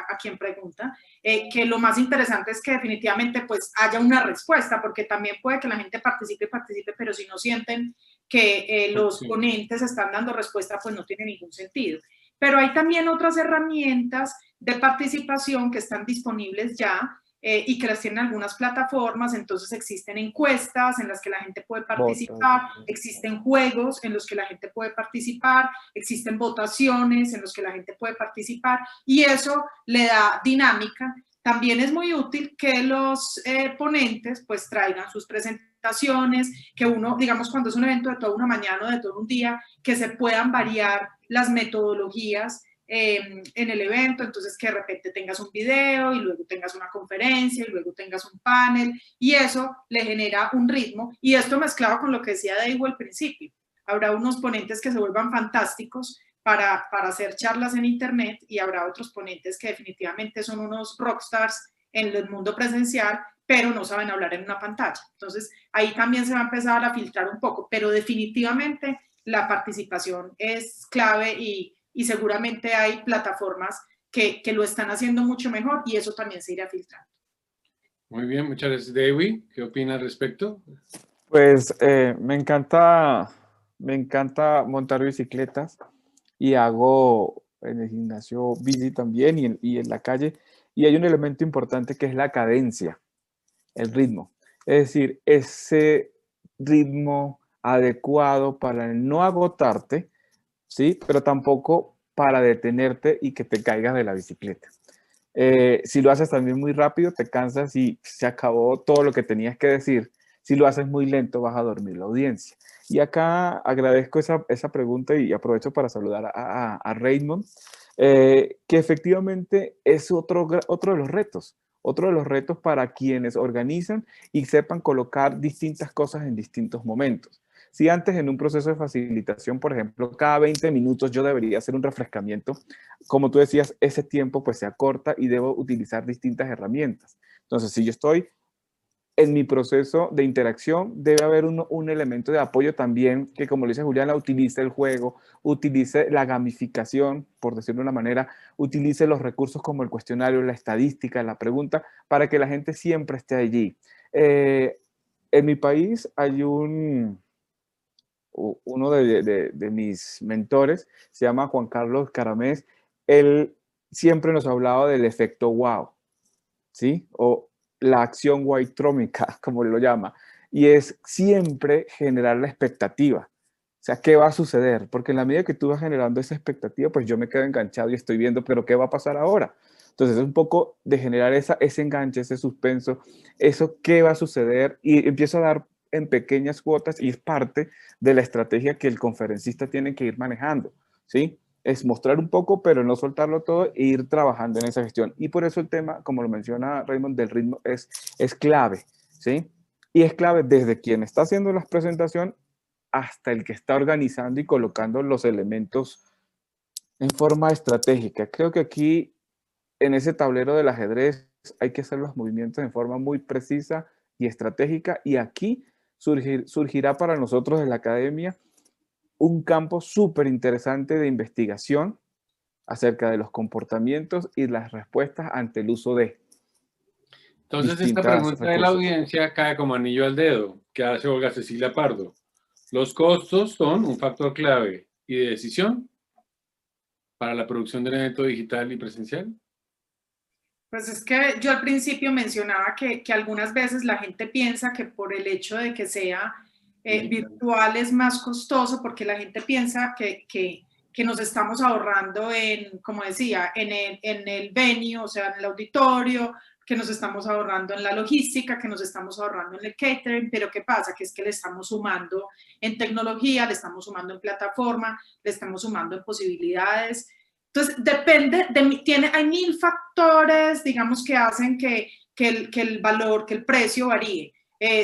a quien pregunta, que lo más interesante es que definitivamente pues haya una respuesta, porque también puede que la gente participe, pero si no sienten que los ponentes están dando respuesta, pues no tiene ningún sentido. Pero hay también otras herramientas de participación que están disponibles ya y que las tienen algunas plataformas. Entonces existen encuestas en las que la gente puede participar, existen juegos en los que la gente puede participar, existen votaciones en los que la gente puede participar y eso le da dinámica. También es muy útil que los ponentes pues traigan sus presentaciones, que uno, digamos, cuando es un evento de toda una mañana o de todo un día, que se puedan variar las metodologías en el evento, entonces que de repente tengas un video y luego tengas una conferencia y luego tengas un panel y eso le genera un ritmo y esto mezclado con lo que decía Deivo al principio. Habrá unos ponentes que se vuelvan fantásticos para hacer charlas en internet y habrá otros ponentes que definitivamente son unos rockstars en el mundo presencial, pero no saben hablar en una pantalla. Entonces ahí también se va a empezar a filtrar un poco, pero definitivamente la participación es clave y seguramente hay plataformas que lo están haciendo mucho mejor y eso también se irá filtrando. Muy bien, muchas gracias. Dewi, ¿qué opinas al respecto? Pues me encanta montar bicicletas y hago en el gimnasio bici también y en la calle. Y hay un elemento importante que es la cadencia, el ritmo. Es decir, ese ritmo adecuado para no agotarte, ¿sí? Pero tampoco para detenerte y que te caigas de la bicicleta. Si lo haces también muy rápido, te cansas y se acabó todo lo que tenías que decir. Si lo haces muy lento, vas a dormir la audiencia. Y acá agradezco esa pregunta y aprovecho para saludar a Raymond, que efectivamente es otro de los retos. Otro de los retos para quienes organizan y sepan colocar distintas cosas en distintos momentos. Si antes en un proceso de facilitación, por ejemplo, cada 20 minutos yo debería hacer un refrescamiento, como tú decías, ese tiempo pues se acorta y debo utilizar distintas herramientas. Entonces, si yo estoy en mi proceso de interacción, debe haber un elemento de apoyo también que, como lo dice Juliana, utilice el juego, utilice la gamificación, por decirlo de una manera, utilice los recursos como el cuestionario, la estadística, la pregunta, para que la gente siempre esté allí. En mi país hay uno de mis mentores, se llama Juan Carlos Caramés. Él siempre nos hablaba del efecto wow, ¿sí? O la acción whitrómica, como lo llama. Y es siempre generar la expectativa. O sea, ¿qué va a suceder? Porque en la medida que tú vas generando esa expectativa, pues yo me quedo enganchado y estoy viendo, pero ¿qué va a pasar ahora? Entonces es un poco de generar ese enganche, ese suspenso, eso qué va a suceder y empiezo a dar en pequeñas cuotas y es parte de la estrategia que el conferencista tiene que ir manejando, ¿sí? Es mostrar un poco, pero no soltarlo todo e ir trabajando en esa gestión. Y por eso el tema, como lo menciona Raymond, del ritmo es clave, ¿sí? Y es clave desde quien está haciendo la presentación hasta el que está organizando y colocando los elementos en forma estratégica. Creo que aquí, en ese tablero del ajedrez, hay que hacer los movimientos en forma muy precisa y estratégica, y aquí surgirá para nosotros en la academia un campo súper interesante de investigación acerca de los comportamientos y las respuestas ante el uso de Entonces, esta pregunta de la audiencia cae como anillo al dedo. ¿Qué hace Olga Cecilia Pardo? Los costos son un factor clave y de decisión para la producción del evento digital y presencial. Pues es que yo al principio mencionaba que algunas veces la gente piensa que por el hecho de que sea virtual es más costoso porque la gente piensa que nos estamos ahorrando en, como decía, en el venue, o sea, en el auditorio, que nos estamos ahorrando en la logística, que nos estamos ahorrando en el catering, pero ¿qué pasa? Que es que le estamos sumando en tecnología, le estamos sumando en plataforma, le estamos sumando en posibilidades. Entonces, depende, hay 1000 factores, digamos, que hacen que el valor, que el precio varíe.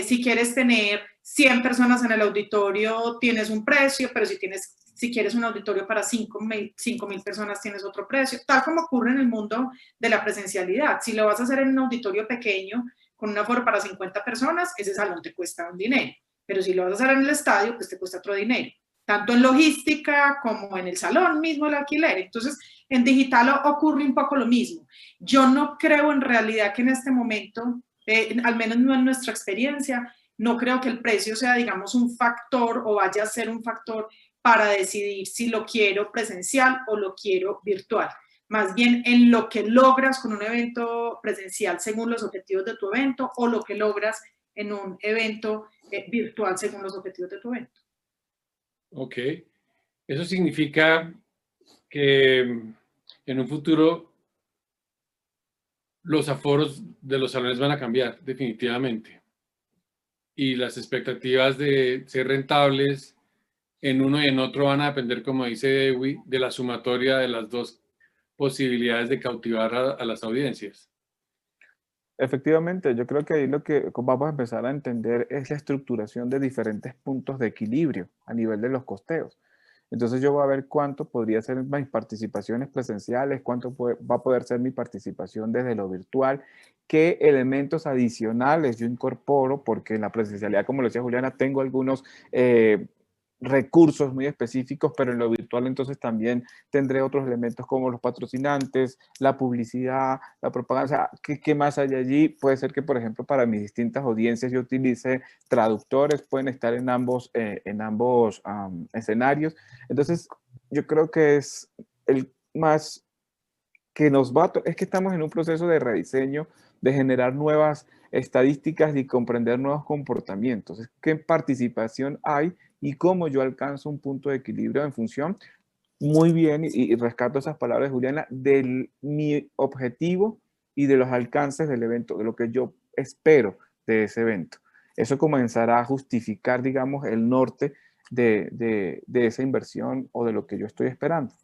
Si quieres tener 100 personas en el auditorio, tienes un precio, pero si tienes Si quieres un auditorio para 5.000 personas, tienes otro precio, tal como ocurre en el mundo de la presencialidad. Si lo vas a hacer en un auditorio pequeño, con un aforo para 50 personas, ese salón te cuesta un dinero. Pero si lo vas a hacer en el estadio, pues te cuesta otro dinero. Tanto en logística como en el salón mismo, el alquiler. Entonces, en digital ocurre un poco lo mismo. Yo no creo en realidad que en este momento, al menos no en nuestra experiencia, no creo que el precio sea, digamos, un factor o vaya a ser un factor para decidir si lo quiero presencial o lo quiero virtual. Más bien en lo que logras con un evento presencial según los objetivos de tu evento o lo que logras en un evento virtual según los objetivos de tu evento. Ok. Eso significa que en un futuro los aforos de los salones van a cambiar definitivamente. Y las expectativas de ser rentables en uno y en otro van a depender, como dice Dewi, de la sumatoria de las dos posibilidades de cautivar a las audiencias. Efectivamente, yo creo que ahí lo que vamos a empezar a entender es la estructuración de diferentes puntos de equilibrio a nivel de los costeos. Entonces yo voy a ver cuánto podría ser mis participaciones presenciales, cuánto va a poder ser mi participación desde lo virtual, qué elementos adicionales yo incorporo, porque en la presencialidad, como lo decía Juliana, tengo algunos recursos muy específicos, pero en lo virtual entonces también tendré otros elementos como los patrocinantes, la publicidad, la propaganda. O sea, ¿qué más hay allí? Puede ser que, por ejemplo, para mis distintas audiencias yo utilice traductores, pueden estar en ambos escenarios. Entonces, yo creo que es el más que nos va a... Es que estamos en un proceso de rediseño, de generar nuevas estadísticas y comprender nuevos comportamientos. ¿Qué participación hay y cómo yo alcanzo un punto de equilibrio en función, muy bien, y rescato esas palabras de Juliana, de mi objetivo y de los alcances del evento, de lo que yo espero de ese evento? Eso comenzará a justificar, digamos, el norte de esa inversión o de lo que yo estoy esperando.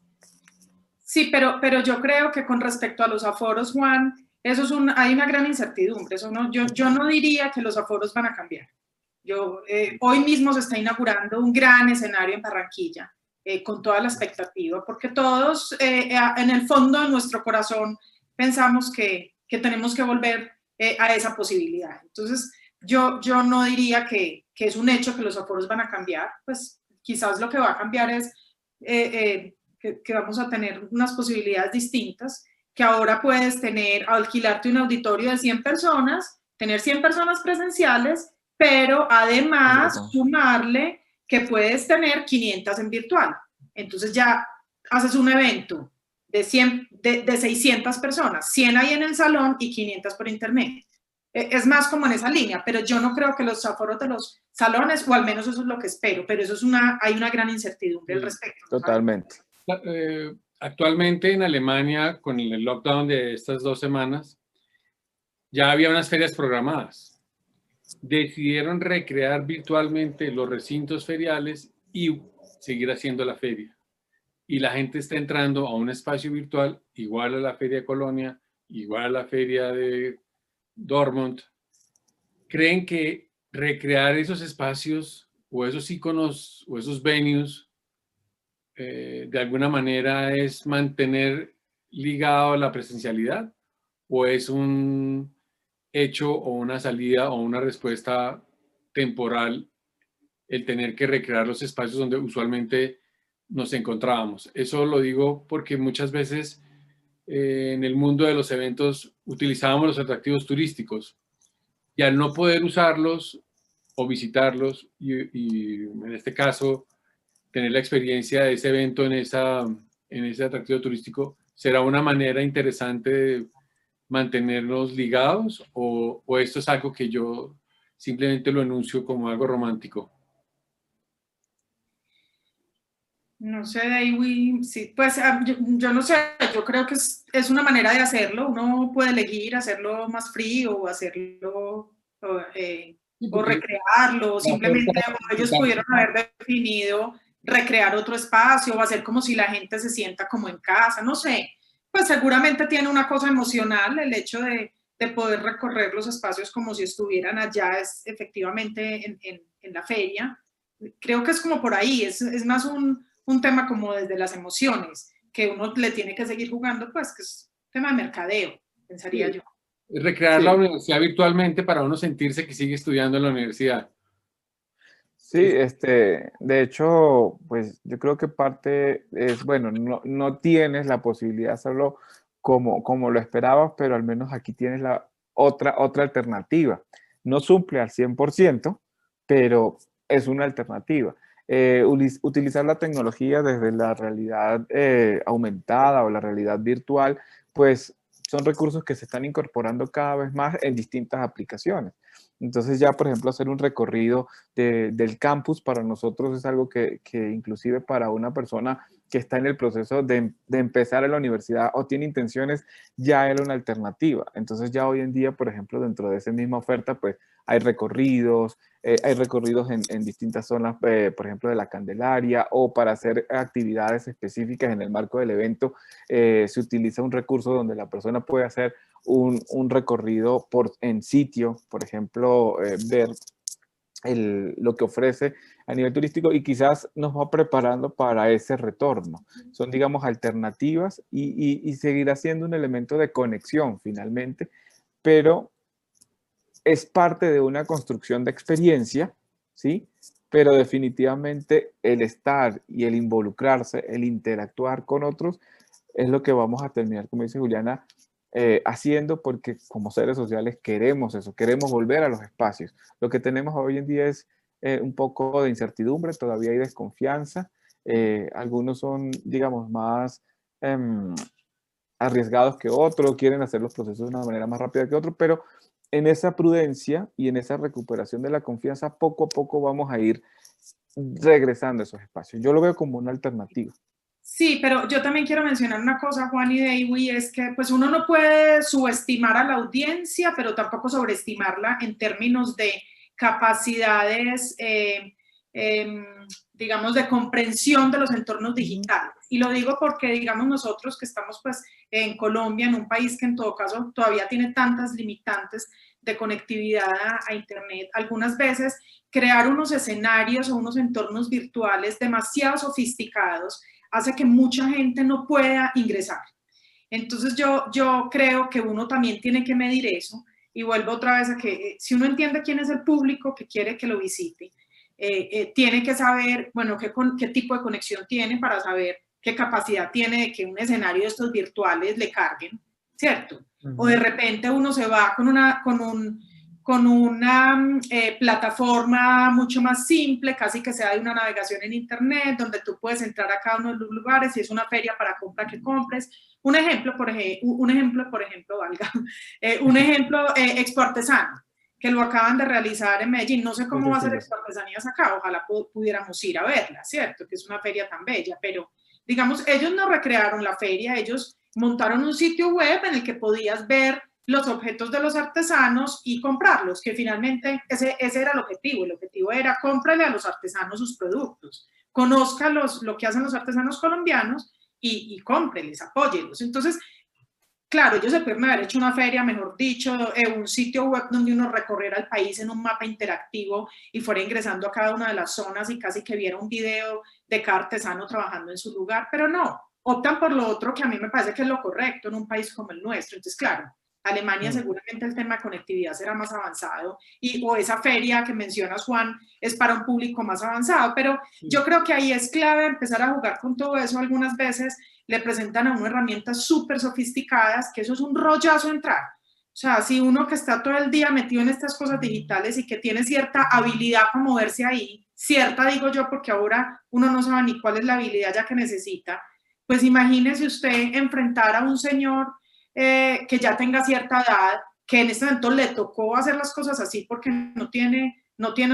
Sí, pero yo creo que con respecto a los aforos, Juan, eso es hay una gran incertidumbre. Eso no, yo no diría que los aforos van a cambiar. Hoy mismo se está inaugurando un gran escenario en Barranquilla, con toda la expectativa, porque todos en el fondo de nuestro corazón pensamos que tenemos que volver a esa posibilidad. Entonces, yo no diría que es un hecho que los aforos van a cambiar, pues quizás lo que va a cambiar es que vamos a tener unas posibilidades distintas, que ahora puedes alquilarte un auditorio de 100 personas, tener 100 personas presenciales, pero además sumarle que puedes tener 500 en virtual. Entonces ya haces un evento de 600 personas, 100 ahí en el salón y 500 por internet. Es más como en esa línea, pero yo no creo que los aforos de los salones, o al menos eso es lo que espero, pero eso hay una gran incertidumbre al respecto. Totalmente. Actualmente en Alemania, con el lockdown de estas 2 semanas, ya había unas ferias programadas. Decidieron recrear virtualmente los recintos feriales y seguir haciendo la feria. Y la gente está entrando a un espacio virtual igual a la Feria de Colonia, igual a la Feria de Dortmund. ¿Creen que recrear esos espacios o esos iconos o esos venues de alguna manera es mantener ligado a la presencialidad, o es un hecho o una salida o una respuesta temporal el tener que recrear los espacios donde usualmente nos encontrábamos? Eso lo digo porque muchas veces en el mundo de los eventos utilizábamos los atractivos turísticos y al no poder usarlos o visitarlos y en este caso tener la experiencia de ese evento en ese atractivo turístico, ¿será una manera interesante de mantenernos ligados o esto es algo que yo simplemente lo enuncio como algo romántico? No sé, David, sí, pues yo no sé, yo creo que es una manera de hacerlo. Uno puede elegir hacerlo más frío o hacerlo o recrearlo, simplemente ellos pudieron haber definido recrear otro espacio o hacer como si la gente se sienta como en casa, no sé, pues seguramente tiene una cosa emocional el hecho de poder recorrer los espacios como si estuvieran allá efectivamente en la feria. Creo que es como por ahí, es más un tema como desde las emociones, que uno le tiene que seguir jugando, pues que es un tema de mercadeo, pensaría yo. Recrear Sí. la universidad virtualmente para uno sentirse que sigue estudiando en la universidad. Sí, de hecho, pues yo creo que parte es, bueno, no tienes la posibilidad de hacerlo como lo esperabas, pero al menos aquí tienes la otra alternativa. No suple al 100%, pero es una alternativa. Utilizar la tecnología desde la realidad aumentada o la realidad virtual, pues son recursos que se están incorporando cada vez más en distintas aplicaciones. Entonces ya, por ejemplo, hacer un recorrido del campus para nosotros es algo que inclusive para una persona que está en el proceso de empezar en la universidad o tiene intenciones, ya era una alternativa. Entonces ya hoy en día, por ejemplo, dentro de esa misma oferta, pues hay recorridos en distintas zonas, por ejemplo, de la Candelaria, o para hacer actividades específicas en el marco del evento, se utiliza un recurso donde la persona puede hacer un recorrido en sitio, por ejemplo, ver lo que ofrece a nivel turístico y quizás nos va preparando para ese retorno. Son, digamos, alternativas y seguirá siendo un elemento de conexión finalmente, pero es parte de una construcción de experiencia, ¿sí? Pero definitivamente el estar y el involucrarse, el interactuar con otros, es lo que vamos a terminar, como dice Juliana, haciendo, porque como seres sociales queremos eso, queremos volver a los espacios. Lo que tenemos hoy en día es un poco de incertidumbre, todavía hay desconfianza, algunos son, digamos, más arriesgados que otros, quieren hacer los procesos de una manera más rápida que otros, pero en esa prudencia y en esa recuperación de la confianza, poco a poco vamos a ir regresando a esos espacios. Yo lo veo como una alternativa. Sí, pero yo también quiero mencionar una cosa, Juan y Deiwi, es que pues uno no puede subestimar a la audiencia, pero tampoco sobreestimarla en términos de capacidades, digamos, de comprensión de los entornos digitales. Y lo digo porque, digamos, nosotros que estamos pues en Colombia, en un país que en todo caso todavía tiene tantas limitantes de conectividad a Internet, algunas veces crear unos escenarios o unos entornos virtuales demasiado sofisticados hace que mucha gente no pueda ingresar. Entonces yo creo que uno también tiene que medir eso y vuelvo otra vez a que si uno entiende quién es el público que quiere que lo visite, tiene que saber, bueno, qué tipo de conexión tiene para saber qué capacidad tiene de que un escenario de estos virtuales le carguen, ¿cierto? O de repente uno se va con una plataforma mucho más simple, casi que sea de una navegación en internet, donde tú puedes entrar a cada uno de los lugares, si es una feria para compra que compres. Un ejemplo, por ejemplo, valga, un ejemplo, Expo Artesano, que lo acaban de realizar en Medellín. No sé cómo va a ser Expo Artesanías acá, ojalá pudiéramos ir a verla, ¿cierto? Que es una feria tan bella, pero digamos, ellos no recrearon la feria, ellos montaron un sitio web en el que podías ver los objetos de los artesanos y comprarlos, que finalmente ese era el objetivo era cómprale a los artesanos sus productos, conozca lo que hacen los artesanos colombianos y cómpreles, apóyelos. Entonces, claro, ellos se pueden haber hecho una feria, mejor dicho, un sitio web donde uno recorriera el país en un mapa interactivo y fuera ingresando a cada una de las zonas y casi que viera un video de cada artesano trabajando en su lugar, pero no, optan por lo otro que a mí me parece que es lo correcto en un país como el nuestro. Entonces, claro, Alemania seguramente el tema de conectividad será más avanzado o esa feria que mencionas, Juan, es para un público más avanzado, pero yo creo que ahí es clave empezar a jugar con todo eso. Algunas veces le presentan a uno herramientas súper sofisticadas, que eso es un rollazo entrar. O sea, si uno que está todo el día metido en estas cosas digitales y que tiene cierta habilidad para moverse ahí, cierta digo yo, porque ahora uno no sabe ni cuál es la habilidad ya que necesita, pues imagínese usted enfrentar a un señor que ya tenga cierta edad, que en este momento le tocó hacer las cosas así porque no tiene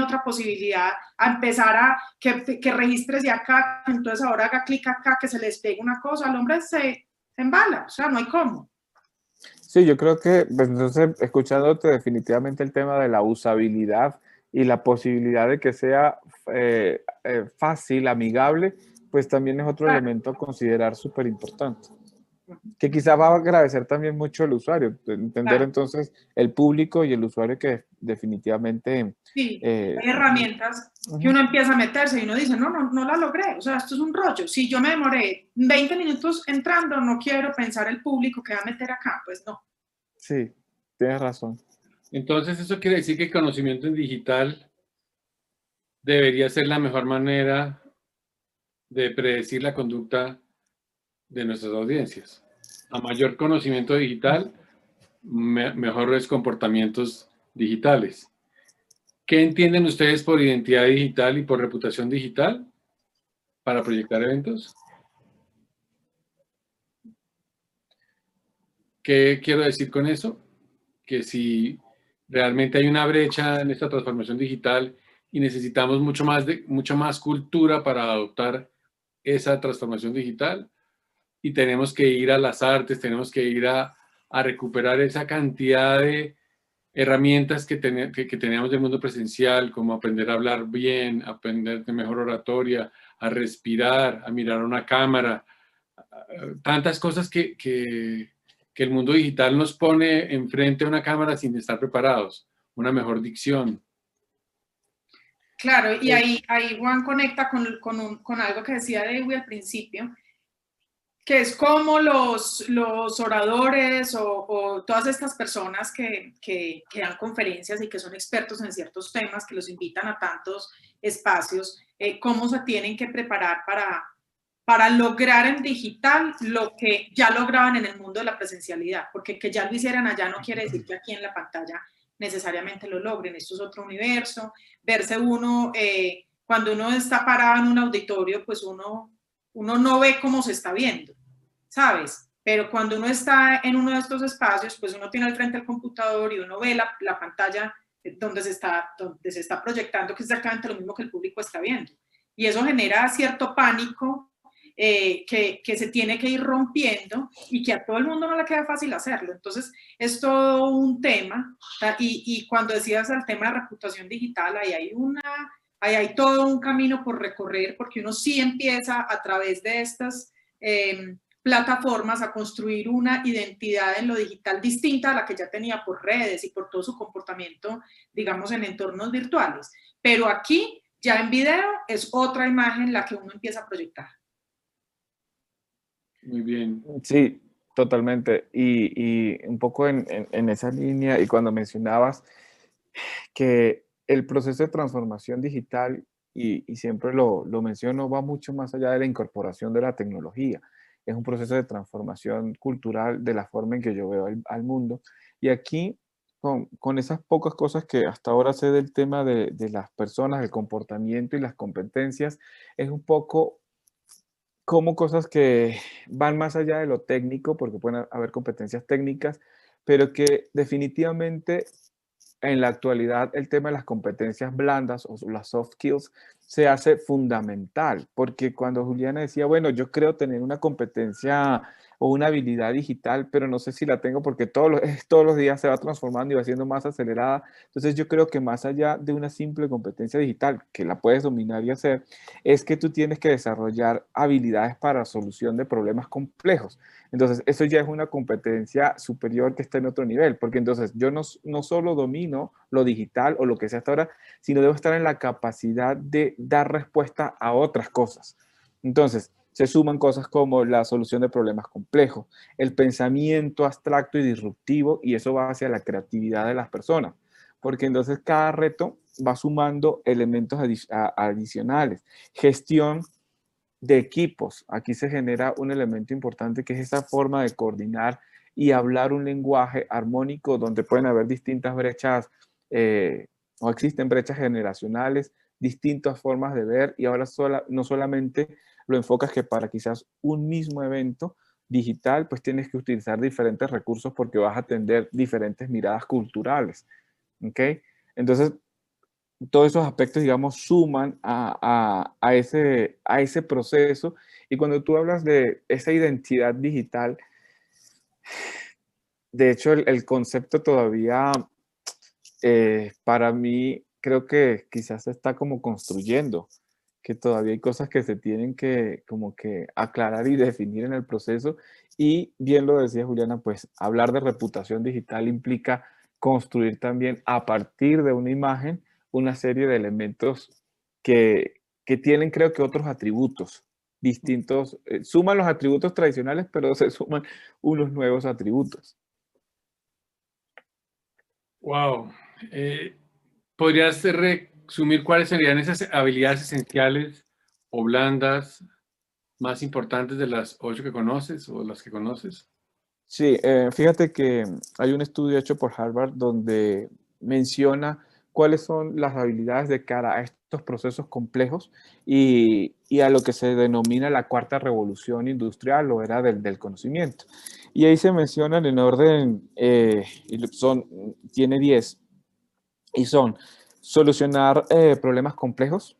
otra posibilidad, a empezar a que registres de acá, entonces ahora haga clic acá, que se les pegue una cosa, al hombre se embala, o sea, no hay cómo. Sí, yo creo que, pues, entonces, escuchándote, definitivamente el tema de la usabilidad y la posibilidad de que sea fácil, amigable, pues también es otro elemento a considerar súper importante. Que quizás va a agradecer también mucho el usuario, entender entonces el público y el usuario que definitivamente... Sí, hay herramientas que uno empieza a meterse y uno dice, no la logré, o sea, esto es un rollo. Si yo me demoré 20 minutos entrando, no quiero pensar el público que va a meter acá, pues no. Sí, tienes razón. Entonces, eso quiere decir que el conocimiento en digital debería ser la mejor manera de predecir la conducta de nuestras audiencias. A mayor conocimiento digital, mejores comportamientos digitales. ¿Qué entienden ustedes por identidad digital y por reputación digital para proyectar eventos? ¿Qué quiero decir con eso? Que si realmente hay una brecha en esta transformación digital y necesitamos mucha más cultura para adoptar esa transformación digital, y tenemos que ir a las artes, tenemos que ir a recuperar esa cantidad de herramientas que teníamos del mundo presencial, como aprender a hablar bien, aprender de mejor oratoria, a respirar, a mirar a una cámara, tantas cosas que el mundo digital nos pone enfrente a una cámara sin estar preparados, una mejor dicción. Claro, y ahí Juan conecta con algo que decía Dewey al principio, que es como los oradores o todas estas personas que dan conferencias y que son expertos en ciertos temas, que los invitan a tantos espacios, cómo se tienen que preparar para lograr en digital lo que ya lograban en el mundo de la presencialidad, porque que ya lo hicieran allá no quiere decir que aquí en la pantalla necesariamente lo logren. Esto es otro universo. Verse uno, cuando uno está parado en un auditorio, pues uno no ve cómo se está viendo, ¿sabes? Pero cuando uno está en uno de estos espacios, pues uno tiene al frente el computador y uno ve la pantalla donde se está proyectando, que es exactamente lo mismo que el público está viendo. Y eso genera cierto pánico que se tiene que ir rompiendo y que a todo el mundo no le queda fácil hacerlo. Entonces, es todo un tema. Y cuando decías el tema de reputación digital, ahí hay todo un camino por recorrer, porque uno sí empieza a través de estas plataformas a construir una identidad en lo digital distinta a la que ya tenía por redes y por todo su comportamiento, digamos, en entornos virtuales. Pero aquí, ya en video, es otra imagen la que uno empieza a proyectar. Muy bien. Sí, totalmente. Y un poco en esa línea, y cuando mencionabas que el proceso de transformación digital, y siempre lo menciono, va mucho más allá de la incorporación de la tecnología. Es un proceso de transformación cultural de la forma en que yo veo al mundo. Y aquí, con esas pocas cosas que hasta ahora sé del tema de las personas, el comportamiento y las competencias, es un poco como cosas que van más allá de lo técnico, porque pueden haber competencias técnicas, pero que definitivamente en la actualidad el tema de las competencias blandas o las soft skills se hace fundamental, porque cuando Juliana decía, bueno, yo creo tener una competencia o una habilidad digital, pero no sé si la tengo porque todos los días se va transformando y va siendo más acelerada. Entonces yo creo que más allá de una simple competencia digital, que la puedes dominar y hacer, es que tú tienes que desarrollar habilidades para solución de problemas complejos. Entonces, eso ya es una competencia superior que está en otro nivel, porque entonces yo no solo domino lo digital o lo que sea hasta ahora, sino debo estar en la capacidad de dar respuesta a otras cosas. Entonces, se suman cosas como la solución de problemas complejos, el pensamiento abstracto y disruptivo, y eso va hacia la creatividad de las personas, porque entonces cada reto va sumando elementos adicionales. Gestión de equipos. Aquí se genera un elemento importante que es esa forma de coordinar y hablar un lenguaje armónico donde pueden haber distintas brechas o existen brechas generacionales, distintas formas de ver y ahora no solamente lo enfocas que para quizás un mismo evento digital, pues tienes que utilizar diferentes recursos porque vas a atender diferentes miradas culturales. ¿Ok? Entonces, todos esos aspectos, digamos, suman a ese proceso. Y cuando tú hablas de esa identidad digital, de hecho, el concepto todavía, para mí, creo que quizás se está como construyendo, que todavía hay cosas que se tienen que como que aclarar y definir en el proceso. Y bien lo decía Juliana, pues hablar de reputación digital implica construir también a partir de una imagen una serie de elementos que tienen, creo que, otros atributos distintos. Suman los atributos tradicionales, pero se suman unos nuevos atributos. Wow. ¿Podrías resumir cuáles serían esas habilidades esenciales o blandas más importantes de las 8 que conoces o las que conoces? Sí, fíjate que hay un estudio hecho por Harvard donde menciona cuáles son las habilidades de cara a estos procesos complejos y a lo que se denomina la cuarta revolución industrial o era del conocimiento. Y ahí se mencionan en orden, tiene 10, y son solucionar problemas complejos.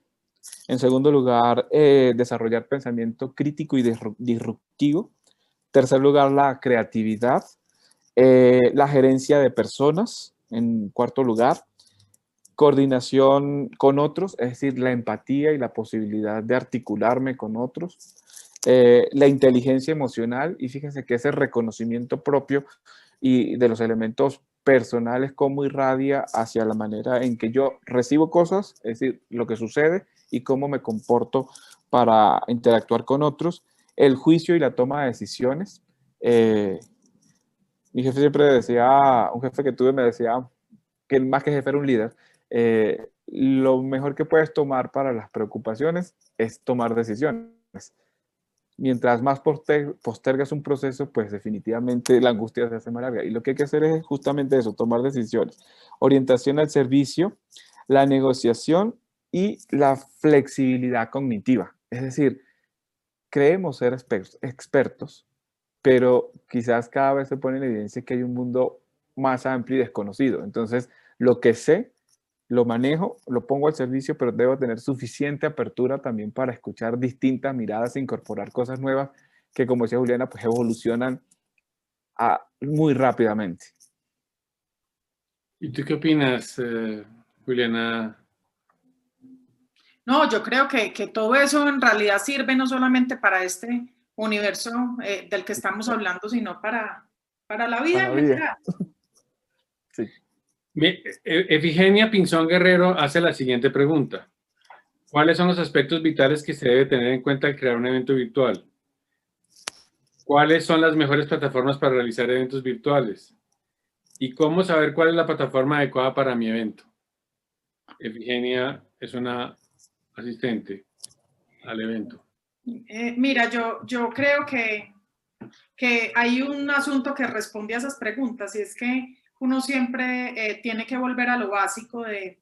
En segundo lugar, desarrollar pensamiento crítico y disruptivo. Tercer lugar, la creatividad, la gerencia de personas. En cuarto lugar, coordinación con otros, es decir, la empatía y la posibilidad de articularme con otros. La inteligencia emocional, y fíjense que ese reconocimiento propio y de los elementos personales, cómo irradia hacia la manera en que yo recibo cosas, es decir, lo que sucede y cómo me comporto para interactuar con otros. El juicio y la toma de decisiones. Mi jefe siempre decía, un jefe que tuve me decía que más que jefe era un líder. Lo mejor que puedes tomar para las preocupaciones es tomar decisiones. Mientras más postergas un proceso, pues definitivamente la angustia se hace más larga. Y lo que hay que hacer es justamente eso, tomar decisiones. Orientación al servicio, la negociación y la flexibilidad cognitiva. Es decir, creemos ser expertos, pero quizás cada vez se pone en evidencia que hay un mundo más amplio y desconocido. Entonces, lo que sé, lo manejo, lo pongo al servicio, pero debo tener suficiente apertura también para escuchar distintas miradas e incorporar cosas nuevas que, como decía Juliana, pues evolucionan muy rápidamente. ¿Y tú qué opinas, Juliana? No, yo creo que todo eso en realidad sirve no solamente para este universo del que estamos hablando, sino para la vida en general. Sí. Efigenia Pinzón Guerrero hace la siguiente pregunta. ¿Cuáles son los aspectos vitales que se debe tener en cuenta al crear un evento virtual? ¿Cuáles son las mejores plataformas para realizar eventos virtuales? ¿Y cómo saber cuál es la plataforma adecuada para mi evento? Efigenia es una asistente al evento. Mira, yo creo que hay un asunto que responde a esas preguntas, y es que uno siempre tiene que volver a lo básico de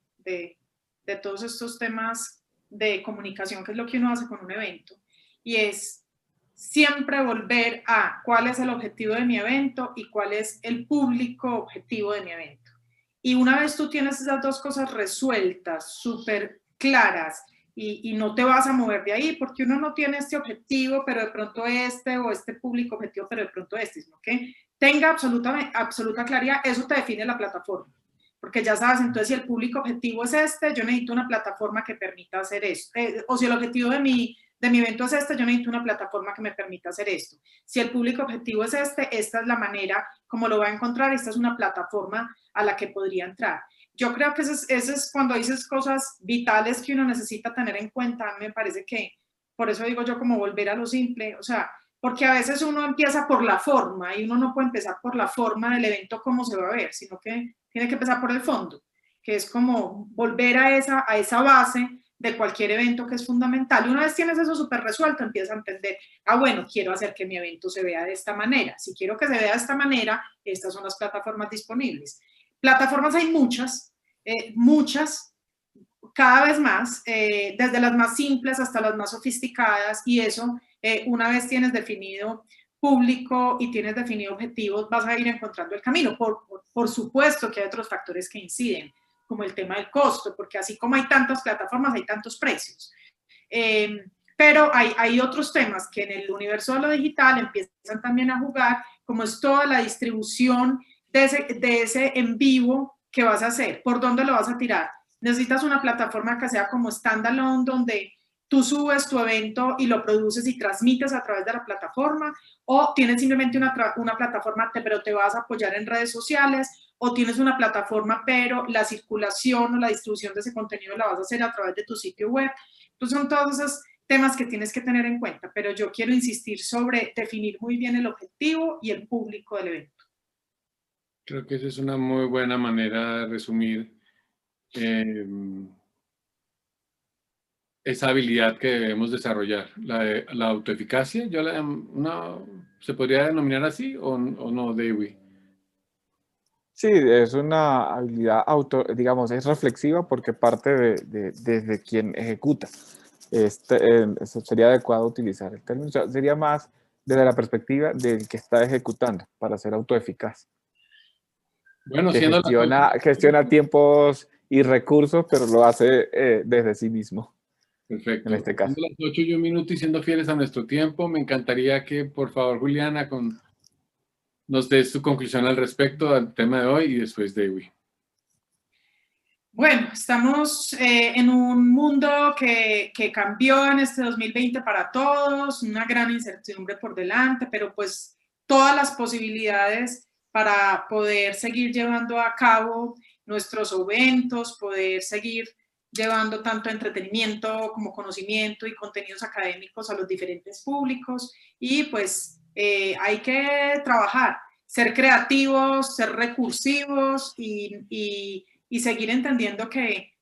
todos estos temas de comunicación, que es lo que uno hace con un evento, y es siempre volver a cuál es el objetivo de mi evento y cuál es el público objetivo de mi evento. Y una vez tú tienes esas dos cosas resueltas, súper claras, y no te vas a mover de ahí, porque uno no tiene este objetivo, pero de pronto este, o este público objetivo, pero de pronto este, sino que tenga absoluta claridad, eso te define la plataforma. Porque ya sabes, entonces si el público objetivo es este, yo necesito una plataforma que permita hacer esto. O si el objetivo de mi evento es este, yo necesito una plataforma que me permita hacer esto. Si el público objetivo es este, esta es la manera como lo va a encontrar, esta es una plataforma a la que podría entrar. Yo creo que eso es cuando dices cosas vitales que uno necesita tener en cuenta. Me parece que, por eso digo yo, como volver a lo simple, o sea, porque a veces uno empieza por la forma y uno no puede empezar por la forma del evento, cómo se va a ver, sino que tiene que empezar por el fondo, que es como volver a esa base de cualquier evento, que es fundamental. Y una vez tienes eso súper resuelto, empiezas a entender, bueno, quiero hacer que mi evento se vea de esta manera. Si quiero que se vea de esta manera, estas son las plataformas disponibles. Plataformas hay muchas, cada vez más, desde las más simples hasta las más sofisticadas, y eso, una vez tienes definido público y tienes definido objetivos, vas a ir encontrando el camino. Por supuesto que hay otros factores que inciden, como el tema del costo, porque así como hay tantas plataformas, hay tantos precios. Pero hay otros temas que en el universo de lo digital empiezan también a jugar, como es toda la distribución de ese en vivo que vas a hacer, por dónde lo vas a tirar. Necesitas una plataforma que sea como standalone, donde tú subes tu evento y lo produces y transmites a través de la plataforma, o tienes simplemente una plataforma, pero te vas a apoyar en redes sociales, o tienes una plataforma, pero la circulación o la distribución de ese contenido la vas a hacer a través de tu sitio web. Entonces son todos esos temas que tienes que tener en cuenta, pero yo quiero insistir sobre definir muy bien el objetivo y el público del evento. Creo que esa es una muy buena manera de resumir esa habilidad que debemos desarrollar, la autoeficacia. ¿Se podría denominar así o no, Dewey? Sí, es una habilidad digamos, es reflexiva porque parte desde quien ejecuta. Eso sería adecuado utilizar el término. O sea, sería más desde la perspectiva del que está ejecutando para ser autoeficaz. Bueno, Que siendo las 8, gestiona tiempos y recursos, pero lo hace desde sí mismo, en perfecto. este caso. Siendo las 8:01 y siendo fieles a nuestro tiempo, me encantaría que, por favor, Juliana, nos des tu conclusión al respecto del tema de hoy y después Dewey. Bueno, estamos en un mundo que cambió en este 2020 para todos, una gran incertidumbre por delante, pero pues todas las posibilidades para poder seguir llevando a cabo nuestros eventos, poder seguir llevando tanto entretenimiento como conocimiento y contenidos académicos a los diferentes públicos. Y pues hay que trabajar, ser creativos, ser recursivos y seguir entendiendo que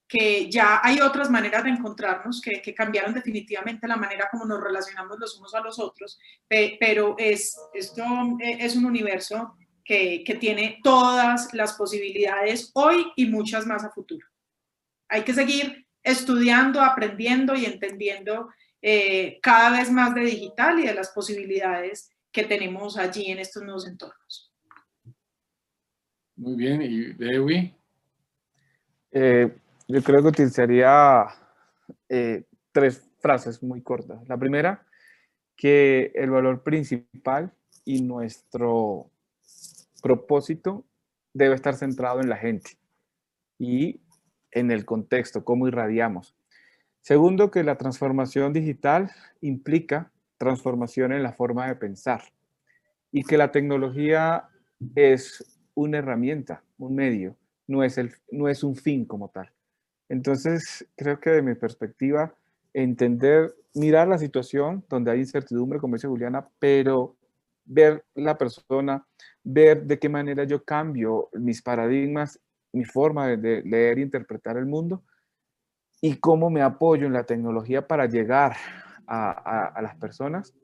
ya hay otras maneras de encontrarnos que cambiaron definitivamente la manera como nos relacionamos los unos a los otros, pero esto es un universo que tiene todas las posibilidades hoy y muchas más a futuro. Hay que seguir estudiando, aprendiendo y entendiendo cada vez más de digital y de las posibilidades que tenemos allí en estos nuevos entornos. Muy bien, ¿y Dewey? Yo creo que utilizaría 3 frases muy cortas. La primera, que el valor principal y nuestro propósito debe estar centrado en la gente y en el contexto, cómo irradiamos. Segundo, que la transformación digital implica transformación en la forma de pensar y que la tecnología es una herramienta, un medio, no es un fin como tal. Entonces, creo que de mi perspectiva, mirar la situación donde hay incertidumbre, como dice Juliana, pero ver la persona, ver de qué manera yo cambio mis paradigmas, mi forma de leer e interpretar el mundo y cómo me apoyo en la tecnología para llegar a las personas,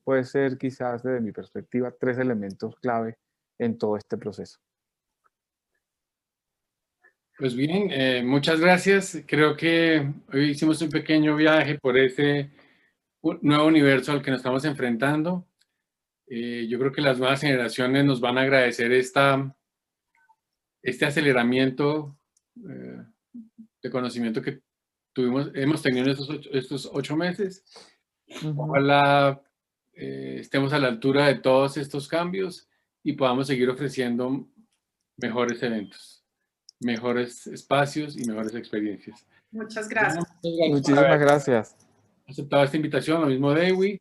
puede ser quizás desde mi perspectiva 3 elementos clave en todo este proceso. Pues bien, muchas gracias. Creo que hoy hicimos un pequeño viaje por ese nuevo universo al que nos estamos enfrentando. Yo creo que las nuevas generaciones nos van a agradecer este aceleramiento de conocimiento que hemos tenido en estos 8 meses. Ojalá estemos a la altura de todos estos cambios y podamos seguir ofreciendo mejores eventos, mejores espacios y mejores experiencias. Muchas gracias. Muchas gracias por Muchísimas haber gracias. aceptado esta invitación, lo mismo Dewey,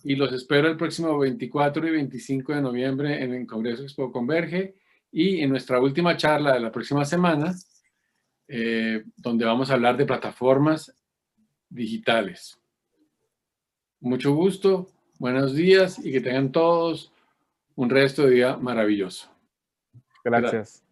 y los espero el próximo 24 y 25 de noviembre en el Congreso Expo Converge y en nuestra última charla de la próxima semana, donde vamos a hablar de plataformas digitales. Mucho gusto, buenos días y que tengan todos un resto de día maravilloso. Gracias.